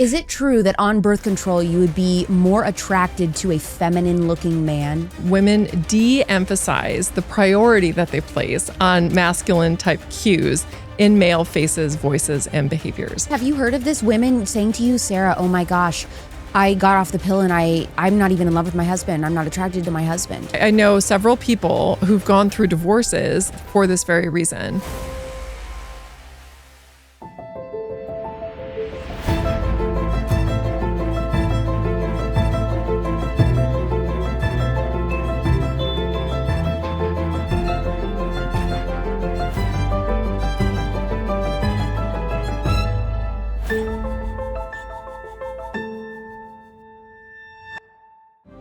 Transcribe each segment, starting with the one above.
Is it true that on birth control, you would be more attracted to a feminine-looking man? Women de-emphasize the priority that they place on masculine-type cues in male faces, voices, and behaviors. Have you heard of this? Women saying to you, Sarah, oh my gosh, I got off the pill and I'm not even in love with my husband. I'm not attracted to my husband. I know several people who've gone through divorces for this very reason.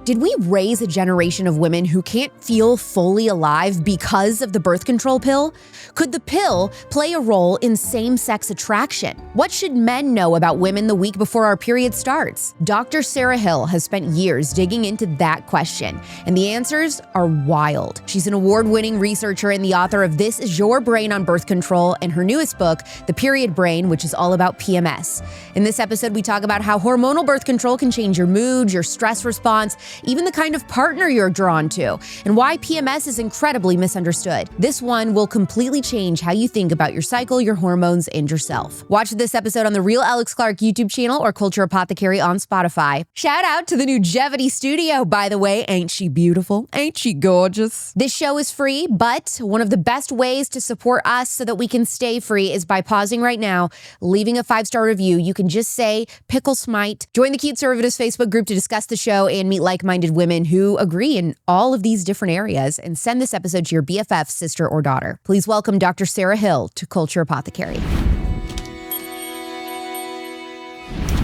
Did we raise a generation of women who can't feel fully alive because of the birth control pill? Could the pill play a role in same-sex attraction? What should men know about women the week before our period starts? Dr. Sarah Hill has spent years digging into that question, and the answers are wild. She's an award-winning researcher and the author of This Is Your Brain on Birth Control and her newest book, The Period Brain, which is all about PMS. In this episode, we talk about how hormonal birth control can change your mood, your stress response, even the kind of partner you're drawn to, and why PMS is incredibly misunderstood. This one will completely change how you think about your cycle, your hormones, and yourself. Watch this episode on the Real Alex Clark YouTube channel or Culture Apothecary on Spotify. Shout out to the new Jevity studio, by the way. Ain't she beautiful? Ain't she gorgeous? This show is free, but one of the best ways to support us so that we can stay free is by pausing right now, leaving a 5-star review. You can just say Pickle Smite. Join the Cute Conservatives Facebook group to discuss the show and meet like-minded women who agree in all of these different areas, and send this episode to your BFF, sister, or daughter. Please welcome Dr. Sarah Hill to Culture Apothecary.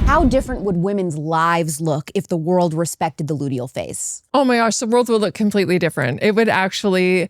How different would women's lives look if the world respected the luteal phase? Oh my gosh, the world would look completely different. It would actually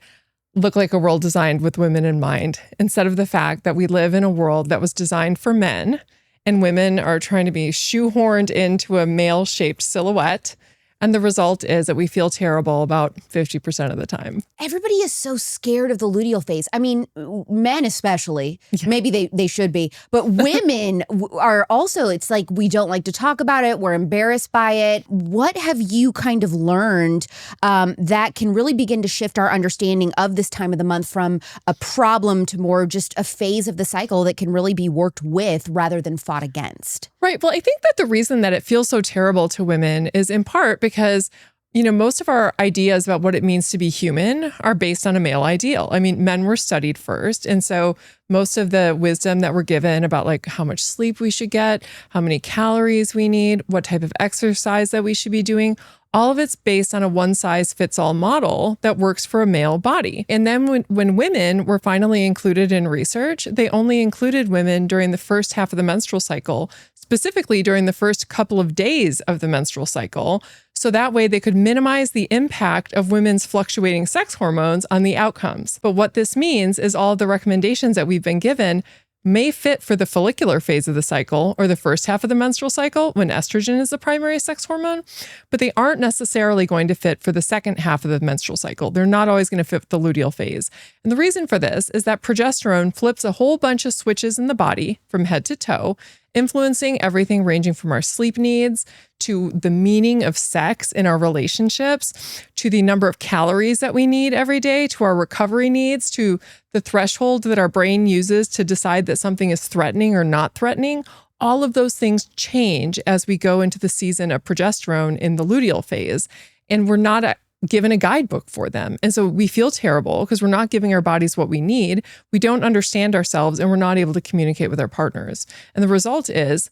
look like a world designed with women in mind, instead of the fact that we live in a world that was designed for men and women are trying to be shoehorned into a male-shaped silhouette. And the result is that we feel terrible about 50% of the time. Everybody is so scared of the luteal phase. I mean, men especially. Yeah. Maybe they should be. But women are also, it's like we don't like to talk about it. We're embarrassed by it. What have you kind of learned that can really begin to shift our understanding of this time of the month from a problem to more just a phase of the cycle that can really be worked with rather than fought against? Right. Well, I think that the reason that it feels so terrible to women is in part because, you know, most of our ideas about what it means to be human are based on a male ideal. I mean, men were studied first. And so most of the wisdom that we're given about like how much sleep we should get, how many calories we need, what type of exercise that we should be doing, all of it's based on a one-size-fits-all model that works for a male body. And then when women were finally included in research, they only included women during the first half of the menstrual cycle, specifically during the first couple of days of the menstrual cycle. So that way they could minimize the impact of women's fluctuating sex hormones on the outcomes. But what this means is all of the recommendations that we've been given may fit for the follicular phase of the cycle or the first half of the menstrual cycle when estrogen is the primary sex hormone, but they aren't necessarily going to fit for the second half of the menstrual cycle. They're not always going to fit the luteal phase. And the reason for this is that progesterone flips a whole bunch of switches in the body from head to toe, influencing everything ranging from our sleep needs to the meaning of sex in our relationships, to the number of calories that we need every day, to our recovery needs, to the threshold that our brain uses to decide that something is threatening or not threatening. All of those things change as we go into the season of progesterone in the luteal phase. And we're not given a guidebook for them. And so we feel terrible because we're not giving our bodies what we need. We don't understand ourselves and we're not able to communicate with our partners. And the result is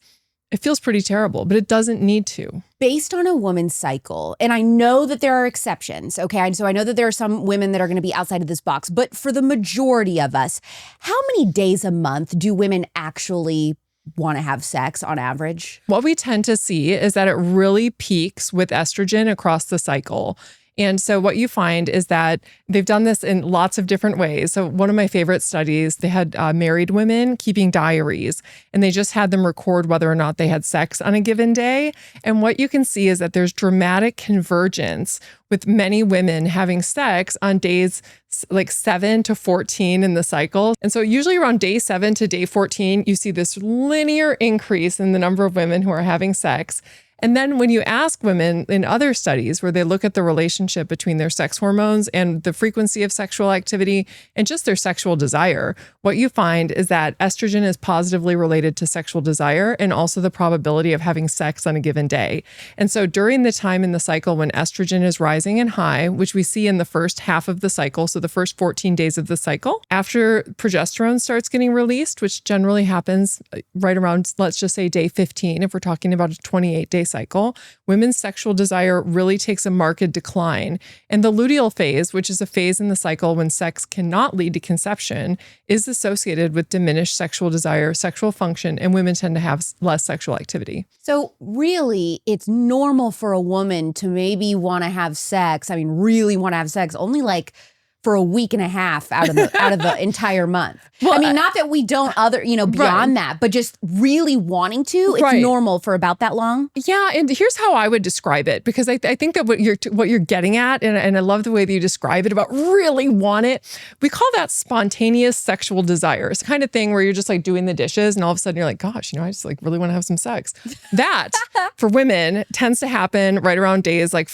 it feels pretty terrible, but it doesn't need to. Based on a woman's cycle, and I know that there are exceptions, okay? So I know that there are some women that are going to be outside of this box, but for the majority of us, how many days a month do women actually want to have sex on average? What we tend to see is that it really peaks with estrogen across the cycle. And so what you find is that they've done this in lots of different ways. So one of my favorite studies, they had married women keeping diaries, and they just had them record whether or not they had sex on a given day. And what you can see is that there's dramatic convergence with many women having sex on days like 7 to 14 in the cycle. And so usually around day 7 to day 14, you see this linear increase in the number of women who are having sex. And then when you ask women in other studies where they look at the relationship between their sex hormones and the frequency of sexual activity and just their sexual desire, what you find is that estrogen is positively related to sexual desire and also the probability of having sex on a given day. And so during the time in the cycle when estrogen is rising and high, which we see in the first half of the cycle, so the first 14 days of the cycle, after progesterone starts getting released, which generally happens right around, let's just say day 15, if we're talking about a 28-day cycle, women's sexual desire really takes a marked decline. And the luteal phase, which is a phase in the cycle when sex cannot lead to conception, is associated with diminished sexual desire, sexual function, and women tend to have less sexual activity. So really, it's normal for a woman to maybe want to have sex. I mean, really want to have sex only like for a week and a half out of the entire month. Well, I mean, not that we don't beyond that, but just really wanting to, it's normal for about that long. Yeah, and here's how I would describe it, because I think that what you're getting at, and I love the way that you describe it about really want it, we call that spontaneous sexual desire. It's the kind of thing where you're just like doing the dishes and all of a sudden you're like, gosh, I just like really want to have some sex. That for women tends to happen right around days like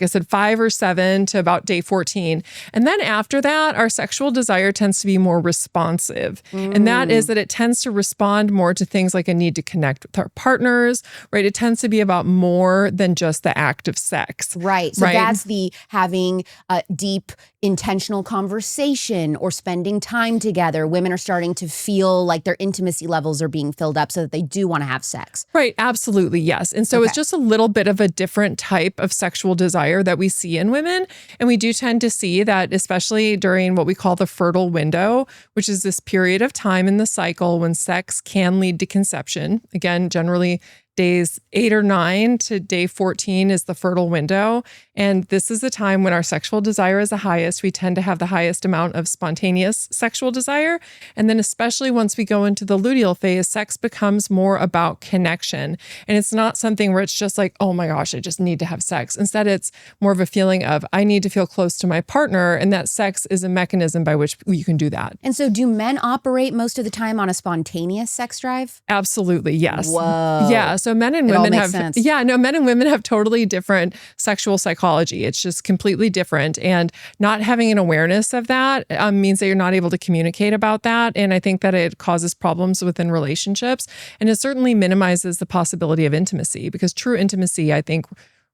I said, 5 or 7 to about day 14. And then after that, our sexual desire tends to be more responsive. And that is that it tends to respond more to things like a need to connect with our partners, right? It tends to be about more than just the act of sex. Right. So that's the having a deep, intentional conversation or spending time together. Women are starting to feel like their intimacy levels are being filled up so that they do want to have sex. Right. Absolutely. Yes. And so it's just a little bit of a different type of sexual desire that we see in women. And we do tend to see that, especially during what we call the fertile window, which is this period of time in the cycle when sex can lead to conception. Again, generally days 8 or 9 to day 14 is the fertile window. And this is the time when our sexual desire is the highest. We tend to have the highest amount of spontaneous sexual desire. And then especially once we go into the luteal phase, sex becomes more about connection. And it's not something where it's just like, oh my gosh, I just need to have sex. Instead, it's more of a feeling of, I need to feel close to my partner. And that sex is a mechanism by which you can do that. And so do men operate most of the time on a spontaneous sex drive? Absolutely, yes. Whoa. Yeah. So men and women men and women have totally different sexual psychology. It's just completely different. And not having an awareness of that means that you're not able to communicate about that. And I think that it causes problems within relationships. And it certainly minimizes the possibility of intimacy, because true intimacy, I think,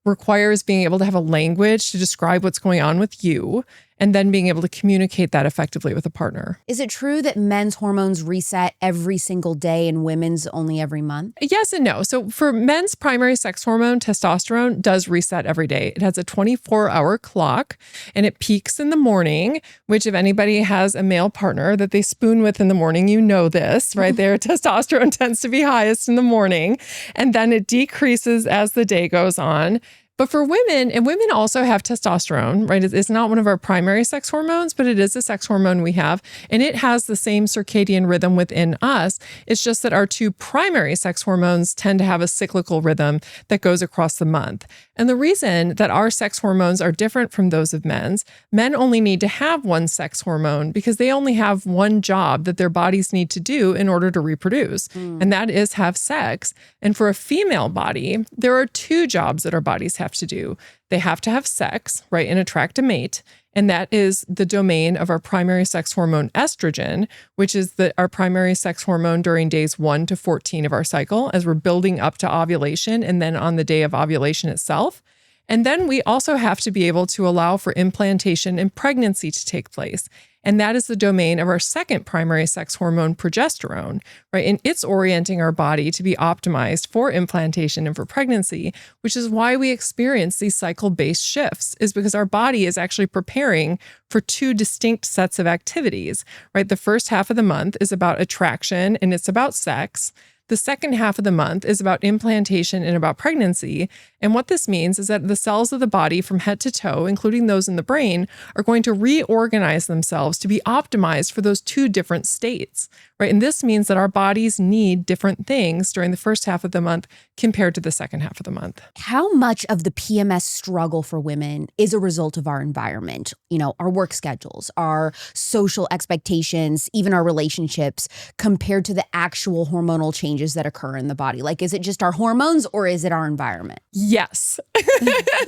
requires being able to have a language to describe what's going on with you, and then being able to communicate that effectively with a partner. Is it true that men's hormones reset every single day and women's only every month? Yes and no. So for men's primary sex hormone, testosterone does reset every day. It has a 24-hour clock, and it peaks in the morning, which if anybody has a male partner that they spoon with in the morning, you know this, right? Their testosterone tends to be highest in the morning, and then it decreases as the day goes on. But for women, and women also have testosterone, right? It's not one of our primary sex hormones, but it is a sex hormone we have. And it has the same circadian rhythm within us. It's just that our two primary sex hormones tend to have a cyclical rhythm that goes across the month. And the reason that our sex hormones are different from those of men's, men only need to have one sex hormone because they only have one job that their bodies need to do in order to reproduce. And that is have sex. And for a female body, there are two jobs that our bodies have to do. They have to have sex, right, and attract a mate. And that is the domain of our primary sex hormone estrogen, which is our primary sex hormone during days 1 to 14 of our cycle as we're building up to ovulation and then on the day of ovulation itself. And then we also have to be able to allow for implantation and pregnancy to take place. And that is the domain of our second primary sex hormone, progesterone, right? And it's orienting our body to be optimized for implantation and for pregnancy, which is why we experience these cycle-based shifts, is because our body is actually preparing for two distinct sets of activities, right? The first half of the month is about attraction and it's about sex. The second half of the month is about implantation and about pregnancy. And what this means is that the cells of the body from head to toe, including those in the brain, are going to reorganize themselves to be optimized for those two different states, right? And this means that our bodies need different things during the first half of the month compared to the second half of the month. How much of the PMS struggle for women is a result of our environment? You know, our work schedules, our social expectations, even our relationships, compared to the actual hormonal changes that occur in the body? Like, is it just our hormones or is it our environment? Yes.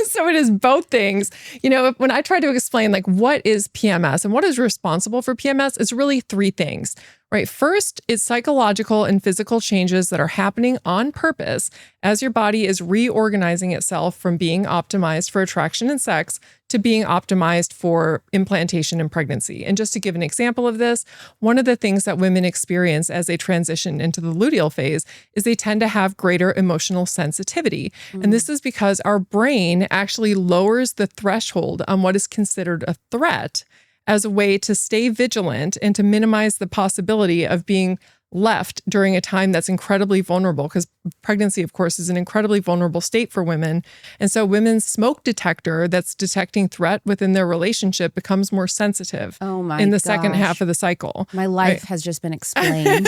So it is both things. You know, when I try to explain like what is PMS and what is responsible for PMS, it's really three things, right? First, it's psychological and physical changes that are happening on purpose as your body is reorganizing itself from being optimized for attraction and sex to being optimized for implantation and pregnancy. And just to give an example of this, one of the things that women experience as they transition into the luteal phase is they tend to have greater emotional sensitivity. And this is because our brain actually lowers the threshold on what is considered a threat as a way to stay vigilant and to minimize the possibility of being left during a time that's incredibly vulnerable, because pregnancy, of course, is an incredibly vulnerable state for women. And so women's smoke detector that's detecting threat within their relationship becomes more sensitive in the second half of the cycle. My life has just been explained.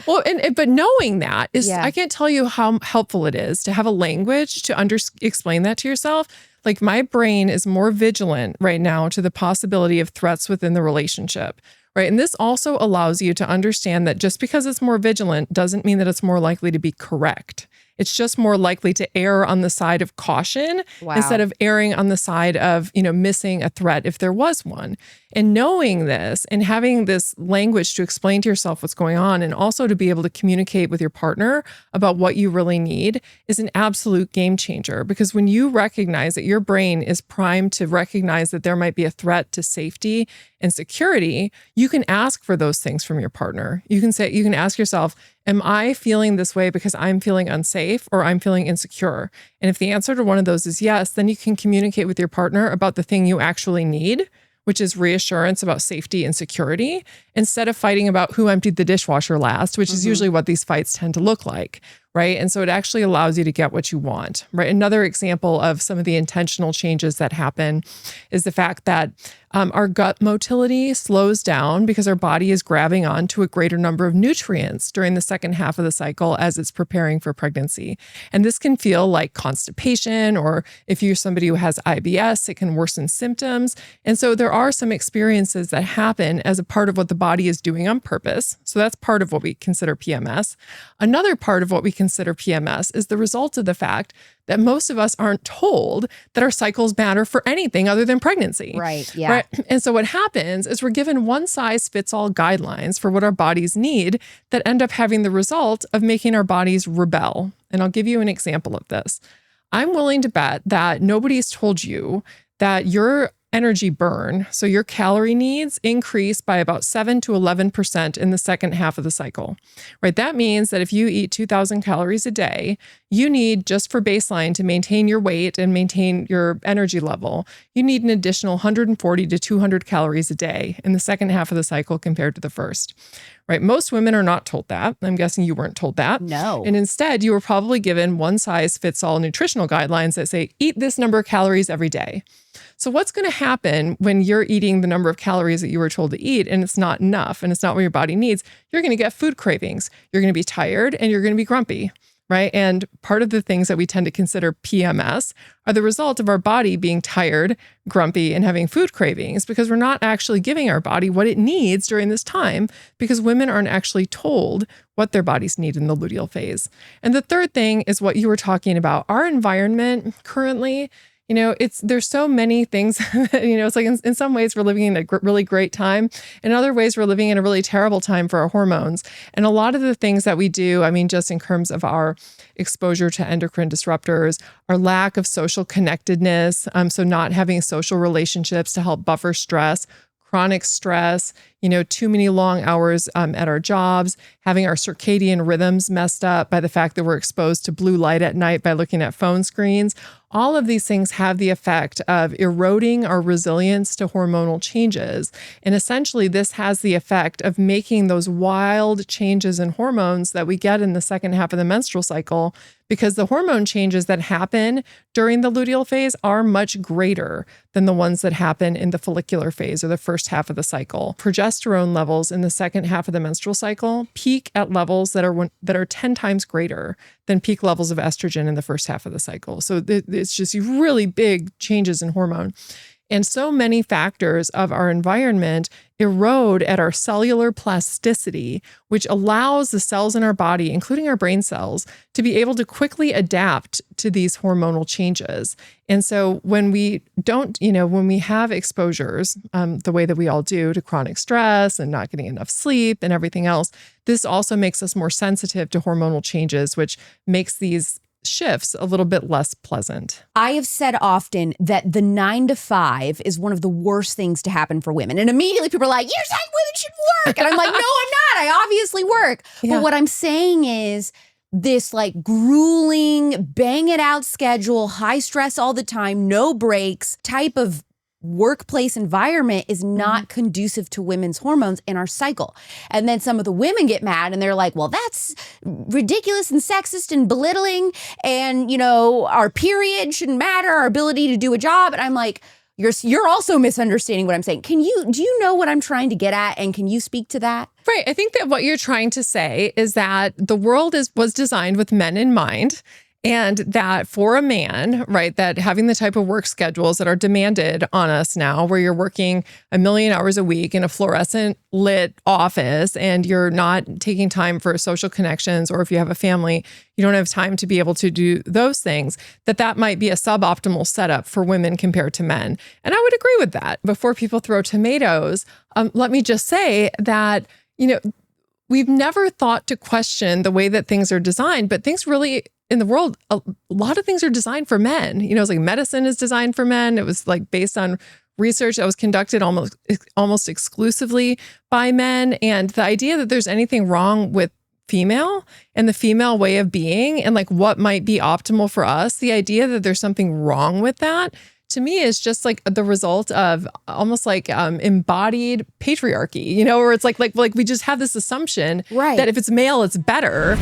Well, but knowing that is, I can't tell you how helpful it is to have a language to explain that to yourself. Like my brain is more vigilant right now to the possibility of threats within the relationship. Right. And this also allows you to understand that just because it's more vigilant doesn't mean that it's more likely to be correct. It's just more likely to err on the side of caution instead of erring on the side of, you know, missing a threat if there was one. And knowing this and having this language to explain to yourself what's going on and also to be able to communicate with your partner about what you really need is an absolute game changer. Because when you recognize that your brain is primed to recognize that there might be a threat to safety and security, you can ask for those things from your partner. You can ask yourself, am I feeling this way because I'm feeling unsafe or I'm feeling insecure? And if the answer to one of those is yes, then you can communicate with your partner about the thing you actually need, which is reassurance about safety and security, instead of fighting about who emptied the dishwasher last, which is usually what these fights tend to look like, right? And so it actually allows you to get what you want, right? Another example of some of the intentional changes that happen is the fact that our gut motility slows down because our body is grabbing onto a greater number of nutrients during the second half of the cycle as it's preparing for pregnancy. And this can feel like constipation, or if you're somebody who has IBS, it can worsen symptoms. And so there are some experiences that happen as a part of what the body is doing on purpose. So that's part of what we consider PMS. Another part of what we consider PMS is the result of the fact that most of us aren't told that our cycles matter for anything other than pregnancy. Right. Yeah. Right. And so what happens is we're given one size fits all guidelines for what our bodies need that end up having the result of making our bodies rebel. And I'll give you an example of this. I'm willing to bet that nobody's told you that your energy burn, so your calorie needs, increase by about 7 to 11% in the second half of the cycle, right? That means that if you eat 2,000 calories a day, you need, just for baseline, to maintain your weight and maintain your energy level, you need an additional 140 to 200 calories a day in the second half of the cycle compared to the first, right? Most women are not told that. I'm guessing you weren't told that. No. And instead, you were probably given one size fits all nutritional guidelines that say, eat this number of calories every day. So what's going to happen when you're eating the number of calories that you were told to eat and it's not enough and it's not what your body needs? You're going to get food cravings. You're going to be tired and you're going to be grumpy, right? And part of the things that we tend to consider PMS are the result of our body being tired, grumpy, and having food cravings because we're not actually giving our body what it needs during this time because women aren't actually told what their bodies need in the luteal phase. And the third thing is what you were talking about. Our environment currently, you know, there's so many things, you know, it's like in some ways we're living in a really great time. In other ways, we're living in a really terrible time for our hormones. And a lot of the things that we do, I mean, just in terms of our exposure to endocrine disruptors, our lack of social connectedness, so not having social relationships to help buffer stress, chronic stress, too many long hours at our jobs, having our circadian rhythms messed up by the fact that we're exposed to blue light at night by looking at phone screens. All of these things have the effect of eroding our resilience to hormonal changes. And essentially, this has the effect of making those wild changes in hormones that we get in the second half of the menstrual cycle, because the hormone changes that happen during the luteal phase are much greater than the ones that happen in the follicular phase or the first half of the cycle. Progesterone levels in the second half of the menstrual cycle peak at levels that are 10 times greater than peak levels of estrogen in the first half of the cycle. So it's just really big changes in hormone. And so many factors of our environment erode at our cellular plasticity, which allows the cells in our body, including our brain cells, to be able to quickly adapt to these hormonal changes. And so when we when we have exposures, the way that we all do, to chronic stress and not getting enough sleep and everything else, this also makes us more sensitive to hormonal changes, which makes these shifts a little bit less pleasant. I have said often that the 9 to 5 is one of the worst things to happen for women. And immediately people are like, you're saying women should work. And I'm like, no, I'm not. I obviously work. Yeah. But what I'm saying is this like grueling, bang it out schedule, high stress all the time, no breaks type of workplace environment is not conducive to women's hormones in our cycle. And then some of the women get mad and they're like, well, that's ridiculous and sexist and belittling. And, our period shouldn't matter, our ability to do a job. And I'm like, you're also misunderstanding what I'm saying. Do you know what I'm trying to get at? And can you speak to that? Right. I think that what you're trying to say is that the world was designed with men in mind. And that for a man, right, that having the type of work schedules that are demanded on us now, where you're working 1 million hours a week in a fluorescent lit office and you're not taking time for social connections, or if you have a family, you don't have time to be able to do those things, that might be a suboptimal setup for women compared to men. And I would agree with that. Before people throw tomatoes, let me just say that, we've never thought to question the way that things are designed, but things really in the world, a lot of things are designed for men. It's like medicine is designed for men. It was like based on research that was conducted almost exclusively by men. And the idea that there's anything wrong with female and the female way of being and like what might be optimal for us, the idea that there's something wrong with that, to me is just like the result of almost like embodied patriarchy, where it's like we just have this assumption that if it's male, it's better.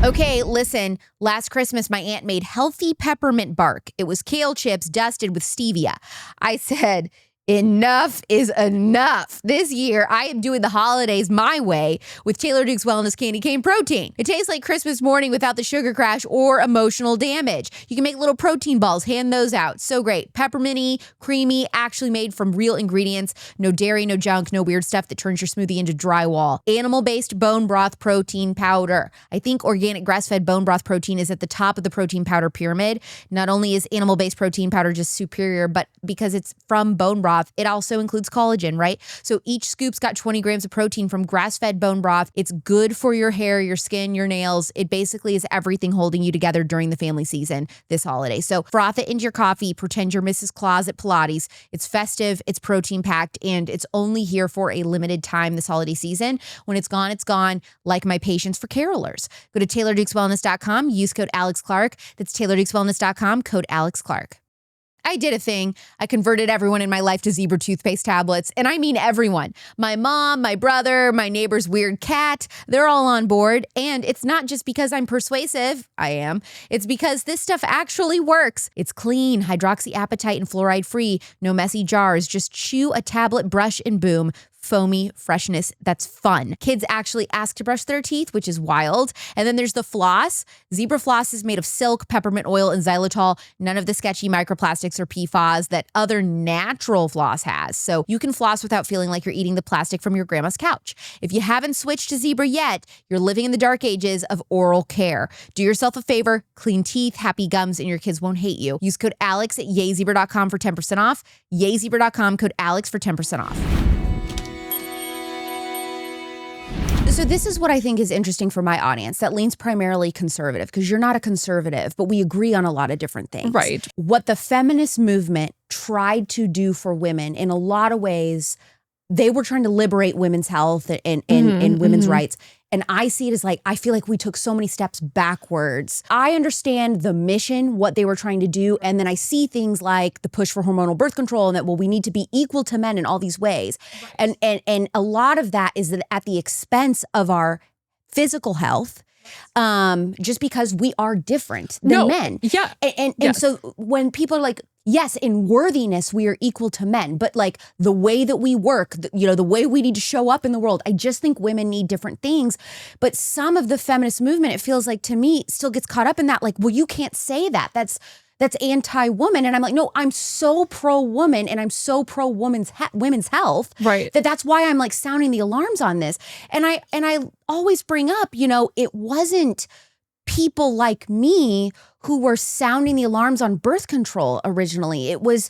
Okay, listen, last Christmas, my aunt made healthy peppermint bark. It was kale chips dusted with stevia. I said, enough is enough. This year, I am doing the holidays my way with Taylor Duke's Wellness Candy Cane Protein. It tastes like Christmas morning without the sugar crash or emotional damage. You can make little protein balls, hand those out. So great. Pepperminty, creamy, actually made from real ingredients. No dairy, no junk, no weird stuff that turns your smoothie into drywall. Animal-based bone broth protein powder. I think organic grass-fed bone broth protein is at the top of the protein powder pyramid. Not only is animal-based protein powder just superior, but because it's from bone broth, it also includes collagen, right? So each scoop's got 20 grams of protein from grass-fed bone broth. It's good for your hair, your skin, your nails. It basically is everything holding you together during the family season this holiday. So froth it into your coffee, pretend you're Mrs. Claus at Pilates. It's festive, it's protein-packed, and it's only here for a limited time this holiday season. When it's gone, like my patience for carolers. Go to TaylorDukesWellness.com, use code Alex Clark. That's TaylorDukesWellness.com, code Alex Clark. I did a thing. I converted everyone in my life to Zebra toothpaste tablets. And I mean everyone. My mom, my brother, my neighbor's weird cat, they're all on board. And it's not just because I'm persuasive. I am. It's because this stuff actually works. It's clean, hydroxyapatite and fluoride free, no messy jars. Just chew a tablet, brush, and boom. Foamy freshness that's fun. Kids actually ask to brush their teeth, which is wild. And then there's the floss. Zebra floss is made of silk, peppermint oil, and xylitol. None of the sketchy microplastics or PFAS that other natural floss has. So you can floss without feeling like you're eating the plastic from your grandma's couch. If you haven't switched to Zebra yet, you're living in the dark ages of oral care. Do yourself a favor, clean teeth, happy gums, and your kids won't hate you. Use code Alex at yayzebra.com for 10% off. Yayzebra.com, code Alex for 10% off. The So this is what I think is interesting for my audience that leans primarily conservative, because you're not a conservative, but we agree on a lot of different things. Right. What the feminist movement tried to do for women in a lot of ways, they were trying to liberate women's health and women's rights. And I see it as like, I feel like we took so many steps backwards. I understand the mission, what they were trying to do. And then I see things like the push for hormonal birth control and that, well, we need to be equal to men in all these ways. Right. And a lot of that is at the expense of our physical health. Just because we are different than men. Yeah. And so when people are like, yes, in worthiness, we are equal to men, but like the way that we work, the way we need to show up in the world, I just think women need different things. But some of the feminist movement, it feels like to me, still gets caught up in that. Like, well, you can't say that. That's anti-woman. And I'm like, no, I'm so pro-woman and I'm so pro-women's women's health. Right. That's why I'm like sounding the alarms on this. And I always bring up, it wasn't people like me who were sounding the alarms on birth control originally. It was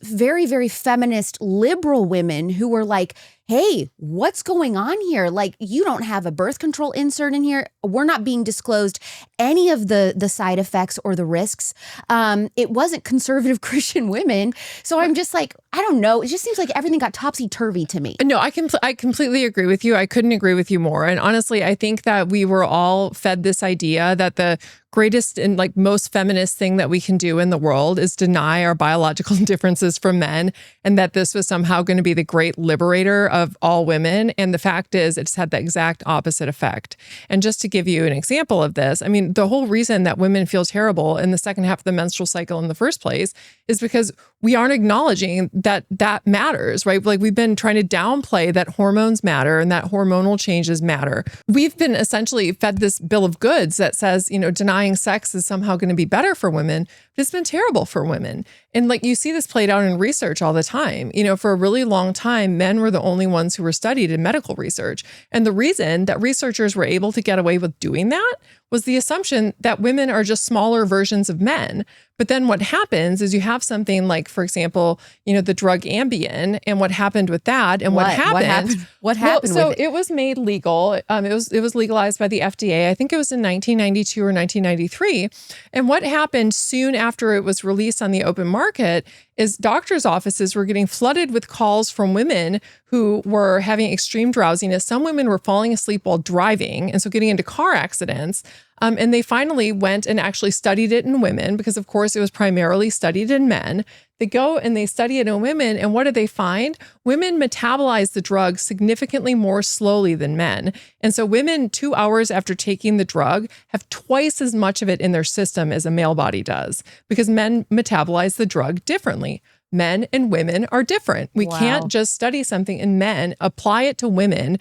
very, very feminist, liberal women who were like, hey, what's going on here? Like, you don't have a birth control insert in here. We're not being disclosed any of the side effects or the risks. It wasn't conservative Christian women. So I'm just like, I don't know. It just seems like everything got topsy-turvy to me. No, I completely agree with you. I couldn't agree with you more. And honestly, I think that we were all fed this idea that the greatest and like most feminist thing that we can do in the world is deny our biological differences from men, and that this was somehow going to be the great liberator of all women. And the fact is, it's had the exact opposite effect. And just to give you an example of this, I mean, the whole reason that women feel terrible in the second half of the menstrual cycle in the first place is because we aren't acknowledging that matters, right? Like, we've been trying to downplay that hormones matter and that hormonal changes matter. We've been essentially fed this bill of goods that says, denying sex is somehow going to be better for women, but it's been terrible for women. And like, you see this played out in research all the time. For a really long time, men were the only ones who were studied in medical research. And the reason that researchers were able to get away with doing that was the assumption that women are just smaller versions of men. But then what happens is you have something like, for example, the drug Ambien, and what happened with that, and what happened with it? It was made legal. It was legalized by the FDA. I think it was in 1992 or 1993. And what happened soon after it was released on the open market is doctors' offices were getting flooded with calls from women who were having extreme drowsiness. Some women were falling asleep while driving, and so getting into car accidents. And they finally went and actually studied it in women, because of course it was primarily studied in men. They go and they study it in women, and what do they find? Women metabolize the drug significantly more slowly than men. And so women 2 hours after taking the drug have twice as much of it in their system as a male body does, because men metabolize the drug differently. Men and women are different. We can't just study something in men, apply it to women,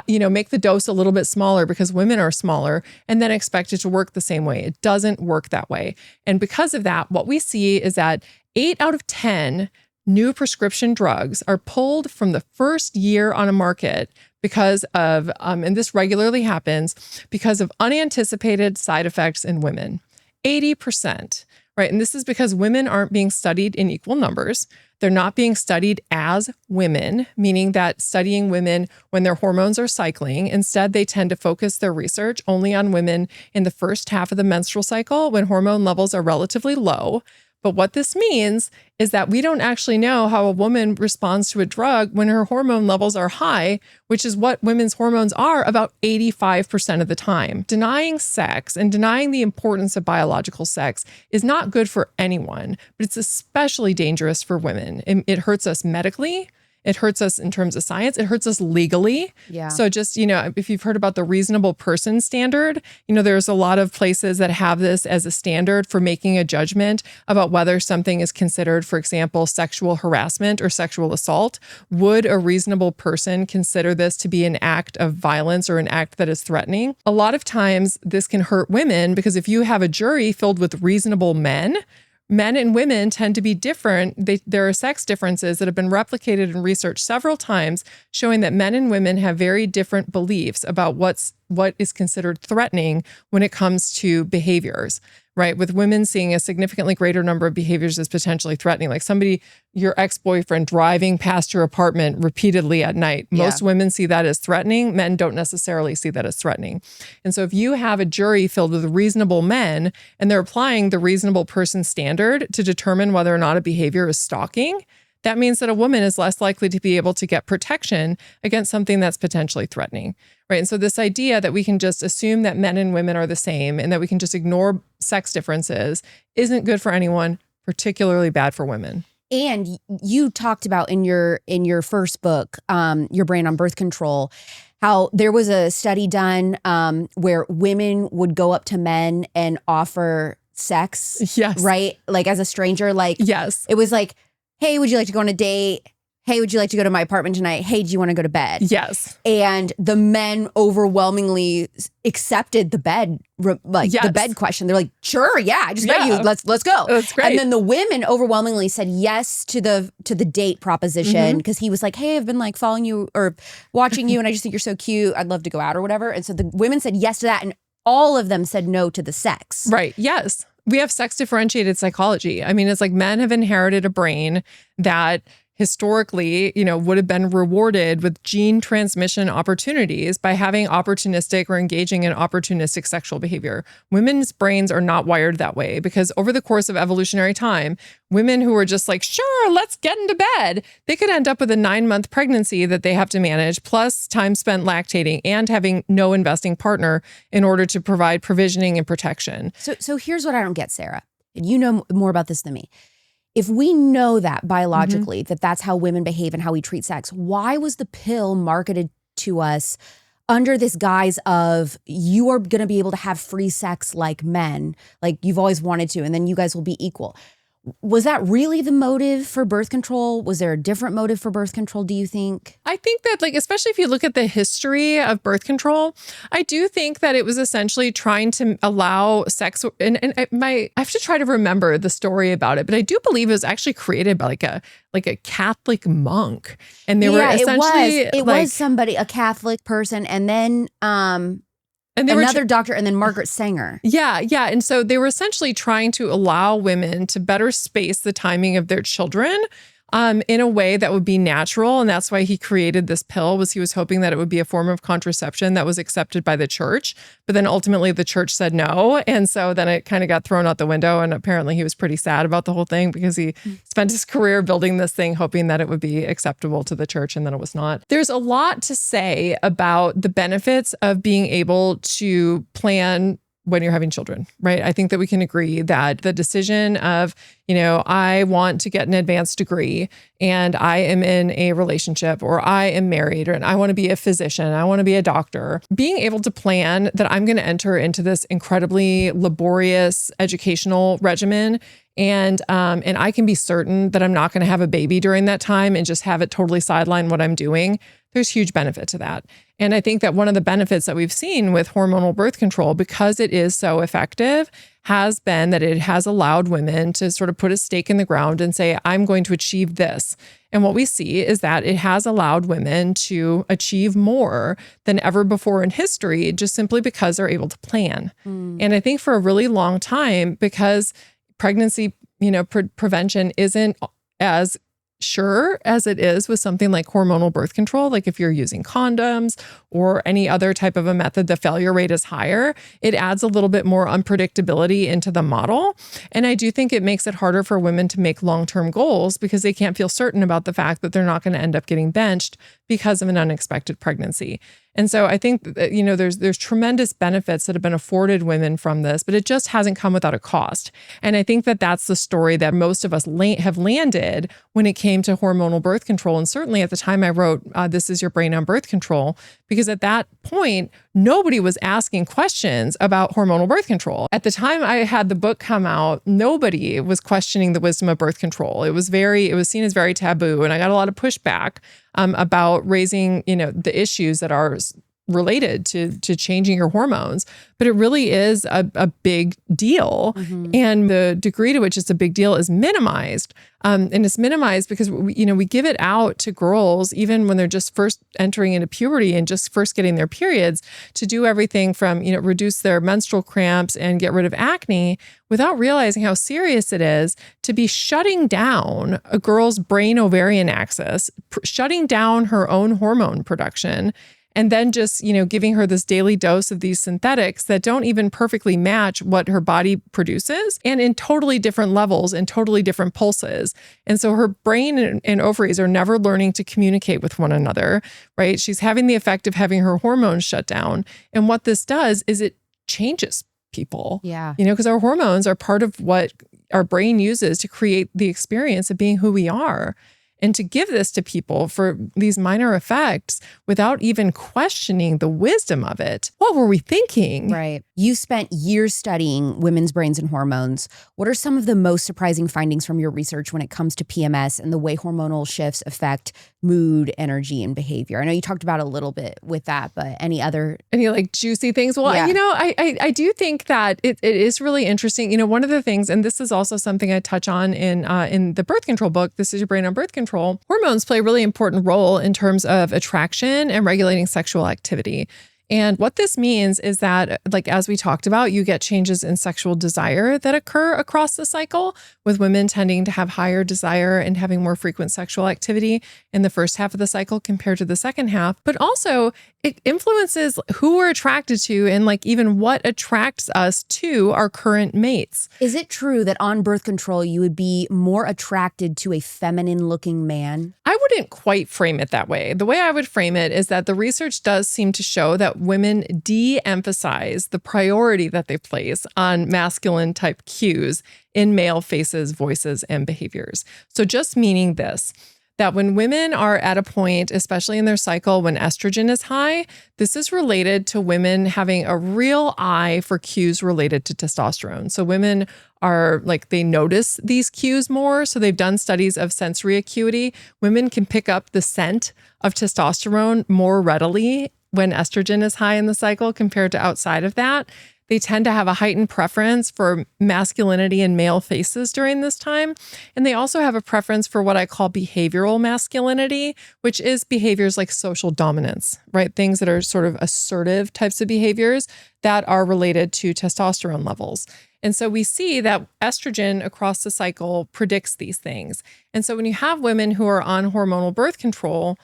make the dose a little bit smaller because women are smaller, and then expect it to work the same way. It doesn't work that way. And because of that, what we see is that 8 out of 10 new prescription drugs are pulled from the first year on a market because of, and this regularly happens, because of unanticipated side effects in women. 80%. Right. And this is because women aren't being studied in equal numbers. They're not being studied as women, meaning that studying women when their hormones are cycling. Instead, they tend to focus their research only on women in the first half of the menstrual cycle when hormone levels are relatively low. But what this means is that we don't actually know how a woman responds to a drug when her hormone levels are high, which is what women's hormones are about 85% of the time. Denying sex and denying the importance of biological sex is not good for anyone, but it's especially dangerous for women. It hurts us medically. It hurts us in terms of science. It hurts us legally. Yeah. So just, if you've heard about the reasonable person standard, there's a lot of places that have this as a standard for making a judgment about whether something is considered, for example, sexual harassment or sexual assault. Would a reasonable person consider this to be an act of violence or an act that is threatening? A lot of times this can hurt women, because if you have a jury filled with reasonable men and women tend to be different. There are sex differences that have been replicated in research several times, showing that men and women have very different beliefs about what is considered threatening when it comes to behaviors. right? With women seeing a significantly greater number of behaviors as potentially threatening, like your ex-boyfriend driving past your apartment repeatedly at night. Most women see that as threatening. Men don't necessarily see that as threatening. And so if you have a jury filled with reasonable men and they're applying the reasonable person standard to determine whether or not a behavior is stalking, that means that a woman is less likely to be able to get protection against something that's potentially threatening, right? And so this idea that we can just assume that men and women are the same and that we can just ignore sex differences isn't good for anyone, particularly bad for women. And you talked about in your first book, Your Brain on Birth Control, how there was a study done where women would go up to men and offer sex, yes, right? Like as a stranger, like yes, it was like, hey, would you like to go on a date? Hey, would you like to go to my apartment tonight? Hey, do you want to go to bed? Yes. And the men overwhelmingly accepted the bed, the bed question. They're like, sure, yeah, I just met you. Let's go. That's great. And then the women overwhelmingly said yes to the date proposition because he was like, hey, I've been like following you or watching you and I just think you're so cute. I'd love to go out or whatever. And so the women said yes to that and all of them said no to the sex. Right. Yes. We have sex differentiated psychology. I mean, it's like men have inherited a brain that historically, would have been rewarded with gene transmission opportunities by having opportunistic or engaging in opportunistic sexual behavior. Women's brains are not wired that way because over the course of evolutionary time, women who are just like, sure, let's get into bed, they could end up with a 9-month pregnancy that they have to manage, plus time spent lactating and having no investing partner in order to provide provisioning and protection. So here's what I don't get, Sarah. And you know more about this than me. If we know that biologically, that that's how women behave and how we treat sex, why was the pill marketed to us under this guise of you are going to be able to have free sex like men, like you've always wanted to, and then you guys will be equal? Was that really the motive for birth control? Was there a different motive for birth control, do you think? I think that, especially if you look at the history of birth control, I do think that it was essentially trying to allow sex. And I have to try to remember the story about it, but I do believe it was actually created by a Catholic monk. And they were essentially it was somebody, a Catholic person, and then and another doctor, and then Margaret Sanger. Yeah. And so they were essentially trying to allow women to better space the timing of their children in a way that would be natural. And that's why he created this pill, was he was hoping that it would be a form of contraception that was accepted by the church. But then ultimately the church said no. And so then it kind of got thrown out the window. And apparently he was pretty sad about the whole thing because he spent his career building this thing, hoping that it would be acceptable to the church. And then it was not. There's a lot to say about the benefits of being able to plan when you're having children, right? I think that we can agree that the decision of, I want to get an advanced degree and I am in a relationship or I am married and I want to be a physician, I want to be a doctor, being able to plan that I'm going to enter into this incredibly laborious educational regimen and I can be certain that I'm not going to have a baby during that time and just have it totally sideline what I'm doing. There's huge benefit to that. And I think that one of the benefits that we've seen with hormonal birth control, because it is so effective, has been that it has allowed women to sort of put a stake in the ground and say, I'm going to achieve this. And what we see is that it has allowed women to achieve more than ever before in history, just simply because they're able to plan. And I think for a really long time, because pregnancy, prevention isn't as sure as it is with something like hormonal birth control, like if you're using condoms or any other type of a method, the failure rate is higher. It adds a little bit more unpredictability into the model. And I do think it makes it harder for women to make long-term goals because they can't feel certain about the fact that they're not going to end up getting benched because of an unexpected pregnancy. And so I think that, there's tremendous benefits that have been afforded women from this, but it just hasn't come without a cost. And I think that that's the story that most of us have landed when it came to hormonal birth control. And certainly at the time I wrote, This Is Your Brain on Birth Control, because at that point, nobody was asking questions about hormonal birth control. At the time I had the book come out, nobody was questioning the wisdom of birth control. It was seen as very taboo. And I got a lot of pushback about raising, the issues that are related to changing your hormones, but it really is a big deal. And the degree to which it's a big deal is minimized. And it's minimized because we give it out to girls, even when they're just first entering into puberty and just first getting their periods, to do everything from, reduce their menstrual cramps and get rid of acne, without realizing how serious it is to be shutting down a girl's brain ovarian axis, shutting down her own hormone production, and then just, giving her this daily dose of these synthetics that don't even perfectly match what her body produces, and in totally different levels and totally different pulses. And so her brain and ovaries are never learning to communicate with one another, right? She's having the effect of having her hormones shut down. And what this does is it changes people. Yeah. Because our hormones are part of what our brain uses to create the experience of being who we are. And to give this to people for these minor effects without even questioning the wisdom of it, what were we thinking? Right. You spent years studying women's brains and hormones. What are some of the most surprising findings from your research when it comes to PMS and the way hormonal shifts affect mood, energy, and behavior? I know you talked about a little bit with that, but any like juicy things? Well, yeah. I do think that it is really interesting. One of the things, and this is also something I touch on in the birth control book, This Is Your Brain on Birth Control. Hormones play a really important role in terms of attraction and regulating sexual activity. And what this means is that, like, as we talked about, you get changes in sexual desire that occur across the cycle, with women tending to have higher desire and having more frequent sexual activity in the first half of the cycle compared to the second half. But also it influences who we're attracted to and like even what attracts us to our current mates. Is it true that on birth control, you would be more attracted to a feminine looking man? I wouldn't quite frame it that way. The way I would frame it is that the research does seem to show that women de-emphasize the priority that they place on masculine type cues in male faces, voices, and behaviors. So just meaning this, that when women are at a point, especially in their cycle, when estrogen is high, this is related to women having a real eye for cues related to testosterone. So women are like, they notice these cues more. So they've done studies of sensory acuity. Women can pick up the scent of testosterone more readily when estrogen is high in the cycle compared to outside of that. They tend to have a heightened preference for masculinity in male faces during this time. And they also have a preference for what I call behavioral masculinity, which is behaviors like social dominance, right? Things that are sort of assertive types of behaviors that are related to testosterone levels. And so we see that estrogen across the cycle predicts these things. And so when you have women who are on hormonal birth control,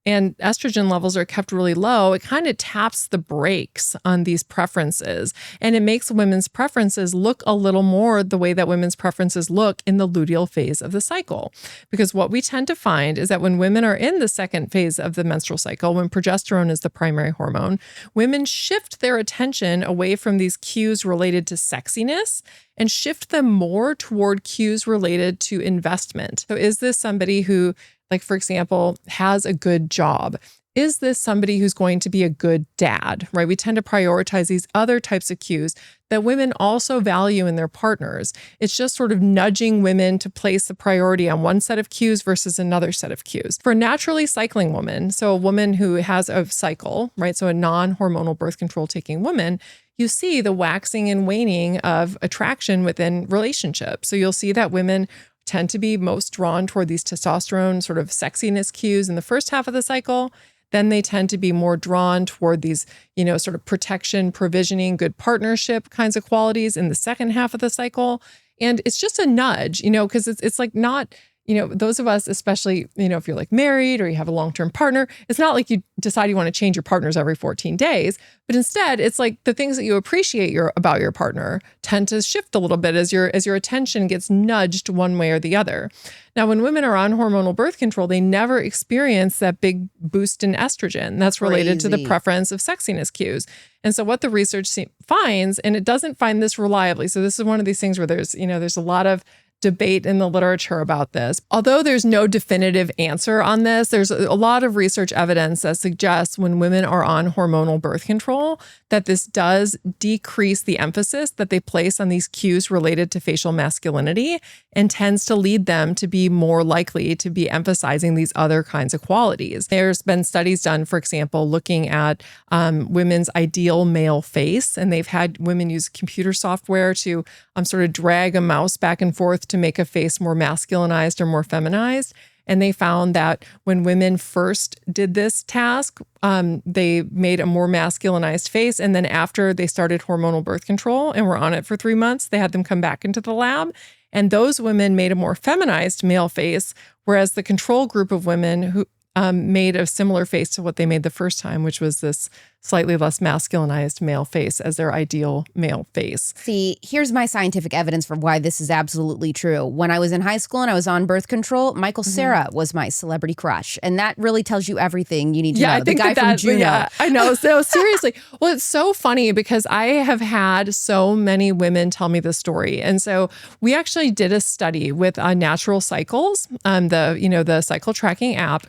and estrogen levels are kept really low, it kind of taps the brakes on these preferences. And it makes women's preferences look a little more the way that women's preferences look in the luteal phase of the cycle. Because what we tend to find is that when women are in the second phase of the menstrual cycle, when progesterone is the primary hormone, women shift their attention away from these cues related to sexiness and shift them more toward cues related to investment. So is this somebody who, like, for example, has a good job? Is this somebody who's going to be a good dad, right? We tend to prioritize these other types of cues that women also value in their partners. It's just sort of nudging women to place the priority on one set of cues versus another set of cues. For a naturally cycling woman, so a woman who has a cycle, right? So a non-hormonal birth control taking woman, you see the waxing and waning of attraction within relationships. So you'll see that women tend to be most drawn toward these testosterone sort of sexiness cues in the first half of the cycle. Then they tend to be more drawn toward these, sort of protection, provisioning, good partnership kinds of qualities in the second half of the cycle. And it's just a nudge, because it's like not, those of us, especially, if you're like married or you have a long-term partner, it's not like you decide you want to change your partners every 14 days, but instead it's like the things that you appreciate about your partner tend to shift a little bit as your attention gets nudged one way or the other. Now, when women are on hormonal birth control, they never experience that big boost in estrogen that's related to the preference of sexiness cues. And so what the research finds, and it doesn't find this reliably, so this is one of these things where there's a lot of debate in the literature about this. Although there's no definitive answer on this, there's a lot of research evidence that suggests when women are on hormonal birth control, that this does decrease the emphasis that they place on these cues related to facial masculinity and tends to lead them to be more likely to be emphasizing these other kinds of qualities. There's been studies done, for example, looking at women's ideal male face, and they've had women use computer software to sort of drag a mouse back and forth to make a face more masculinized or more feminized. And they found that when women first did this task, they made a more masculinized face. And then after they started hormonal birth control and were on it for 3 months, they had them come back into the lab. And those women made a more feminized male face, whereas the control group of women who made a similar face to what they made the first time, which was this slightly less masculinized male face as their ideal male face. See, here's my scientific evidence for why this is absolutely true. When I was in high school and I was on birth control, Michael Cera was my celebrity crush. And that really tells you everything you need to know. I think the guy from Juno. Yeah, I know. So seriously. Well, it's so funny because I have had so many women tell me this story. And so we actually did a study with Natural Cycles, the cycle tracking app.